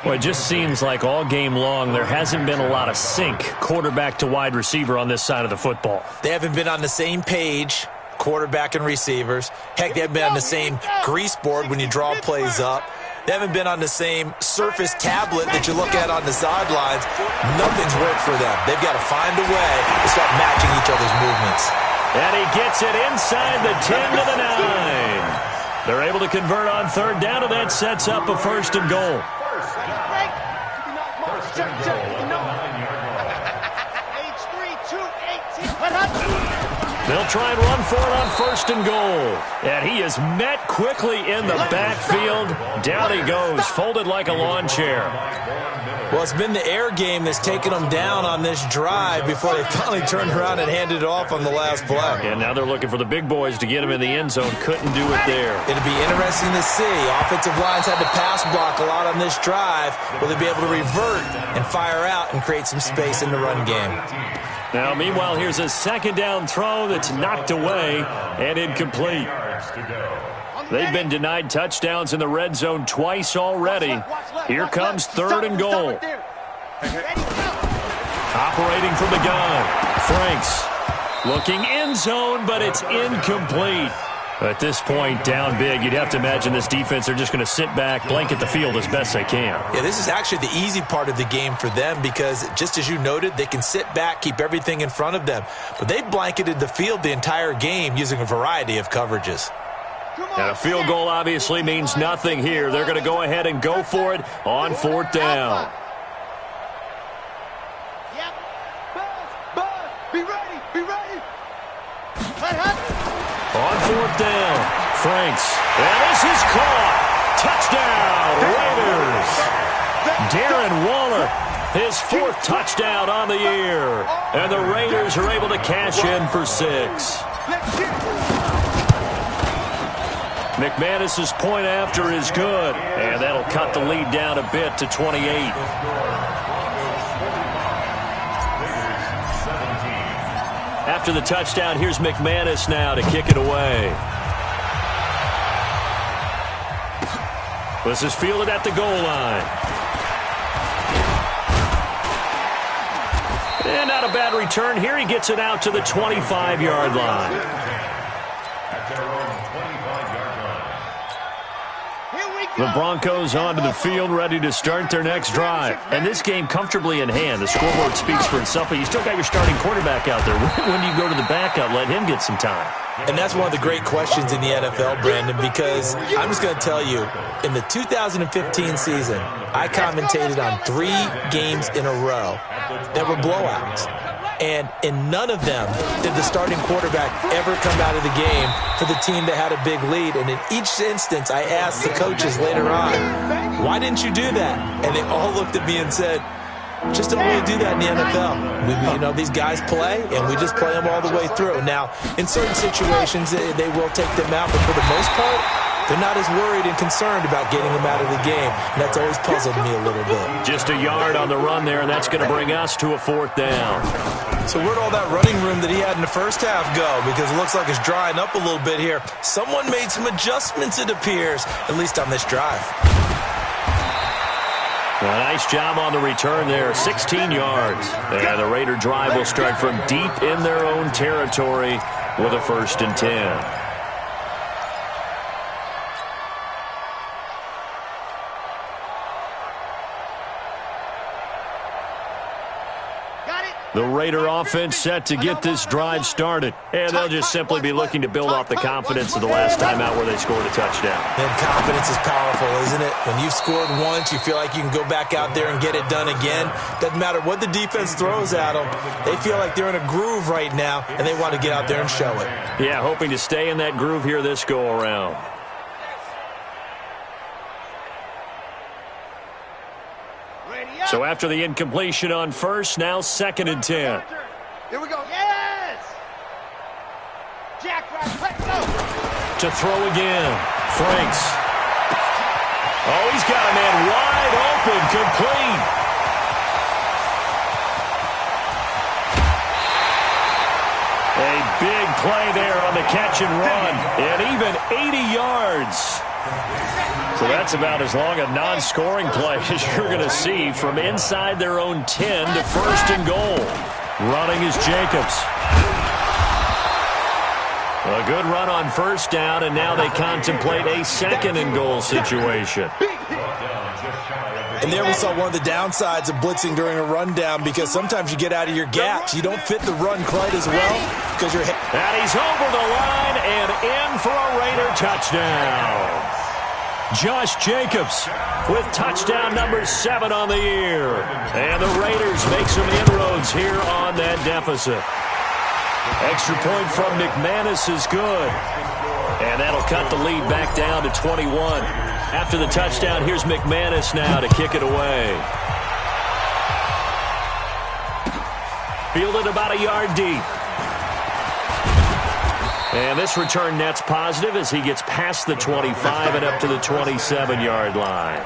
[SPEAKER 2] Well, it just seems like all game long there hasn't been a lot of sync quarterback to wide receiver on this side of the football.
[SPEAKER 4] They haven't been on the same page, quarterback and receivers. Heck, they haven't been on the same grease board when you draw plays up. They haven't been on the same surface tablet that you look at on the sidelines. Nothing's worked for them. They've got to find a way to start matching each other's movements.
[SPEAKER 2] And he gets it inside the 10 to the 9. They're able to convert on 3rd down, and that sets up a 1st and goal. They'll try and run for it on 1st and goal. And he is met quickly in the backfield. Down he goes, folded like a lawn chair.
[SPEAKER 4] Well, it's been the air game that's taken them down on this drive before they finally turned around and handed it off on the last play.
[SPEAKER 2] And now they're looking for the big boys to get him in the end zone. Couldn't do it there.
[SPEAKER 4] It'll be interesting to see. Offensive lines had to pass block a lot on this drive. Will they be able to revert and fire out and create some space in the run game?
[SPEAKER 2] Now, meanwhile, here's a 2nd down throw that's knocked away and incomplete. They've been denied touchdowns in the red zone twice already. Here comes 3rd and goal. Operating from the gun. Franks looking end zone, but it's incomplete. At this point, down big, you'd have to imagine this defense, they're just going to sit back, blanket the field as best they can.
[SPEAKER 4] Yeah, this is actually the easy part of the game for them because, just as you noted, they can sit back, keep everything in front of them. But they've blanketed the field the entire game using a variety of coverages.
[SPEAKER 2] And a field goal obviously means nothing here. They're going to go ahead and go for it on 4th down.
[SPEAKER 3] Buzz, be ready.
[SPEAKER 2] On 4th down, Franks. And this is caught. Touchdown, Raiders. Darren Waller, his 4th touchdown on the year. And the Raiders are able to cash in for 6. McManus's point after is good. And that'll cut the lead down a bit to 28. After the touchdown, here's McManus now to kick it away. This is fielded at the goal line. And not a bad return here. He gets it out to the 25-yard line.
[SPEAKER 5] At their own 25-yard line.
[SPEAKER 2] The Broncos onto the field, ready to start their next drive. And this game comfortably in hand. The scoreboard speaks for itself, but you still got your starting quarterback out there. When do you go to the backup, let him get some time?
[SPEAKER 4] And that's one of the great questions in the NFL, Brandon, because I'm just going to tell you, in the 2015 season, I commentated on 3 games in a row that were blowouts. And in none of them did the starting quarterback ever come out of the game for the team that had a big lead. And in each instance, I asked the coaches later on, why didn't you do that? And they all looked at me and said, just don't really do that in the NFL. These guys play, and we just play them all the way through. Now, in certain situations, they will take them out, but for the most part, they're not as worried and concerned about getting them out of the game, and that's always puzzled me a little bit.
[SPEAKER 2] Just a yard on the run there, and that's going to bring us to a 4th down.
[SPEAKER 4] So where'd all that running room that he had in the first half go? Because it looks like it's drying up a little bit here. Someone made some adjustments, it appears, at least on this drive.
[SPEAKER 2] A nice job on the return there, 16 yards. And the Raider drive will start from deep in their own territory with a 1st and 10. The Raider offense set to get this drive started. And they'll just simply be looking to build off the confidence of the last time out where they scored a touchdown.
[SPEAKER 4] And confidence is powerful, isn't it? When you've scored once, you feel like you can go back out there and get it done again. Doesn't matter what the defense throws at them. They feel like they're in a groove right now, and they want to get out there and show it.
[SPEAKER 2] Yeah, hoping to stay in that groove here this go-around. So after the incompletion on first, now 2nd and 10.
[SPEAKER 3] Here we go. Yes! Jack, right, go!
[SPEAKER 2] To throw again. Franks. Oh, he's got a man wide open, complete. A big play there on the catch and run. And even 80 yards. So that's about as long a non-scoring play as you're going to see from inside their own 10 to 1st and goal. Running is Jacobs. A good run on 1st down, and now they contemplate a 2nd and goal situation.
[SPEAKER 4] And there we saw one of the downsides of blitzing during a rundown, because sometimes you get out of your gaps. You don't fit the run quite as well because you're...
[SPEAKER 2] And he's over the line and in for a Raider touchdown. Josh Jacobs with touchdown number 7 on the year. And the Raiders make some inroads here on that deficit. Extra point from McManus is good. And that'll cut the lead back down to 21. After the touchdown, here's McManus now to kick it away. Fielded about a yard deep. And this return net's positive as he gets past the 25 and up to the 27-yard line.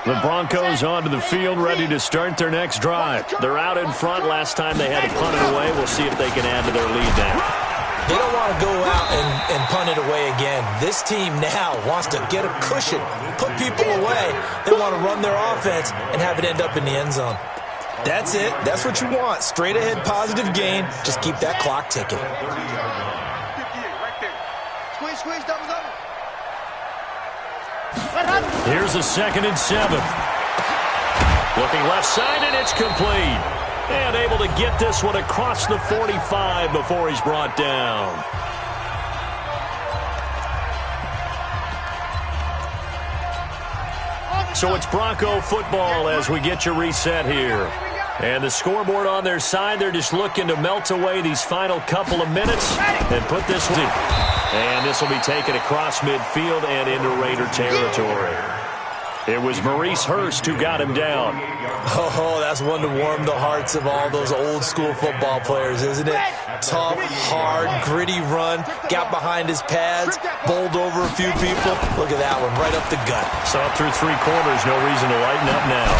[SPEAKER 2] The Broncos onto the field, ready to start their next drive. They're out in front. Last time they had to punt it away. We'll see if they can add to their lead now.
[SPEAKER 4] They don't want to go out and punt it away again. This team now wants to get a cushion, put people away. They want to run their offense and have it end up in the end zone. That's it. That's what you want. Straight ahead, positive gain. Just keep that clock ticking.
[SPEAKER 2] Here's a 2nd and 7. Looking left side, and it's complete. And able to get this one across the 45 before he's brought down. So it's Bronco football as we get you reset here. And the scoreboard on their side, they're just looking to melt away these final couple of minutes and put this one in. And this will be taken across midfield and into Raider territory. It was Maurice Hurst who got him down.
[SPEAKER 4] Oh, that's one to warm the hearts of all those old school football players, isn't it? Tough, hard, gritty run, got behind his pads, bowled over a few people. Look at that one, right up the gut.
[SPEAKER 2] Saw it through 3 quarters, no reason to lighten up now.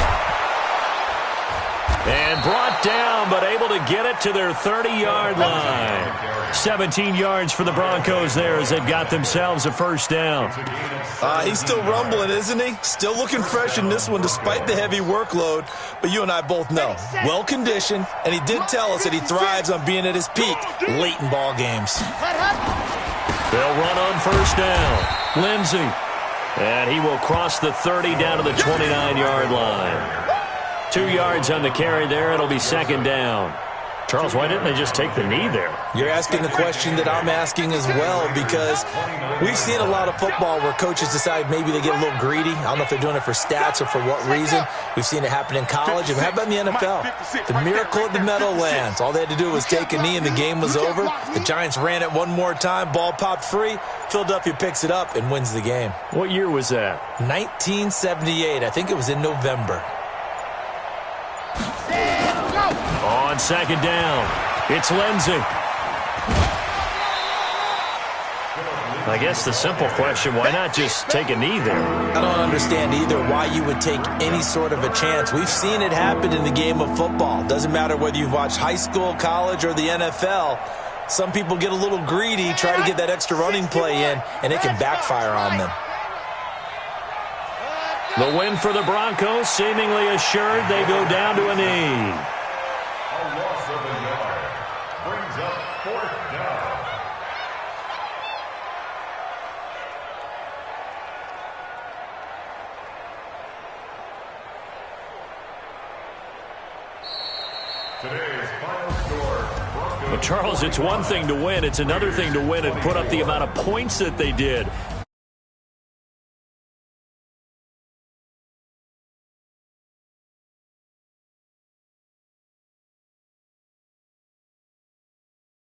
[SPEAKER 2] And brought down, but able to get it to their 30-yard line. 17 yards for the Broncos there as they've got themselves a first down.
[SPEAKER 4] He's still rumbling, isn't he? Still looking fresh in this one despite the heavy workload. But you and I both know, well-conditioned, and he did tell us that he thrives on being at his peak late in ball games.
[SPEAKER 2] They'll run on first down. Lindsey. And he will cross the 30 down to the 29-yard line. 2 yards on the carry there. It'll be second down.
[SPEAKER 7] Charles, why didn't they just take the knee there?
[SPEAKER 4] You're asking the question that I'm asking as well, because we've seen a lot of football where coaches decide maybe they get a little greedy. I don't know if they're doing it for stats or for what reason. We've seen it happen in college. And how about in the NFL? The miracle of the Meadowlands. All they had to do was take a knee and the game was over. The Giants ran it one more time. Ball popped free. Philadelphia picks it up and wins the game.
[SPEAKER 2] What year was that?
[SPEAKER 4] 1978. I think it was in November.
[SPEAKER 2] On second down, it's Lindsey.
[SPEAKER 7] I guess the simple question, why not just take a knee there?
[SPEAKER 4] I don't understand either why you would take any sort of a chance. We've seen it happen in the game of football. Doesn't matter whether you've watched high school, college, or the NFL. Some people get a little greedy, try to get that extra running play in, and it can backfire on them.
[SPEAKER 2] The win for the Broncos, seemingly assured. They go down to a knee.
[SPEAKER 5] A loss of a yard brings up fourth down. Today's final score.
[SPEAKER 2] Well, Charles, it's one thing to win. It's another thing to win and put up the amount of points that they did.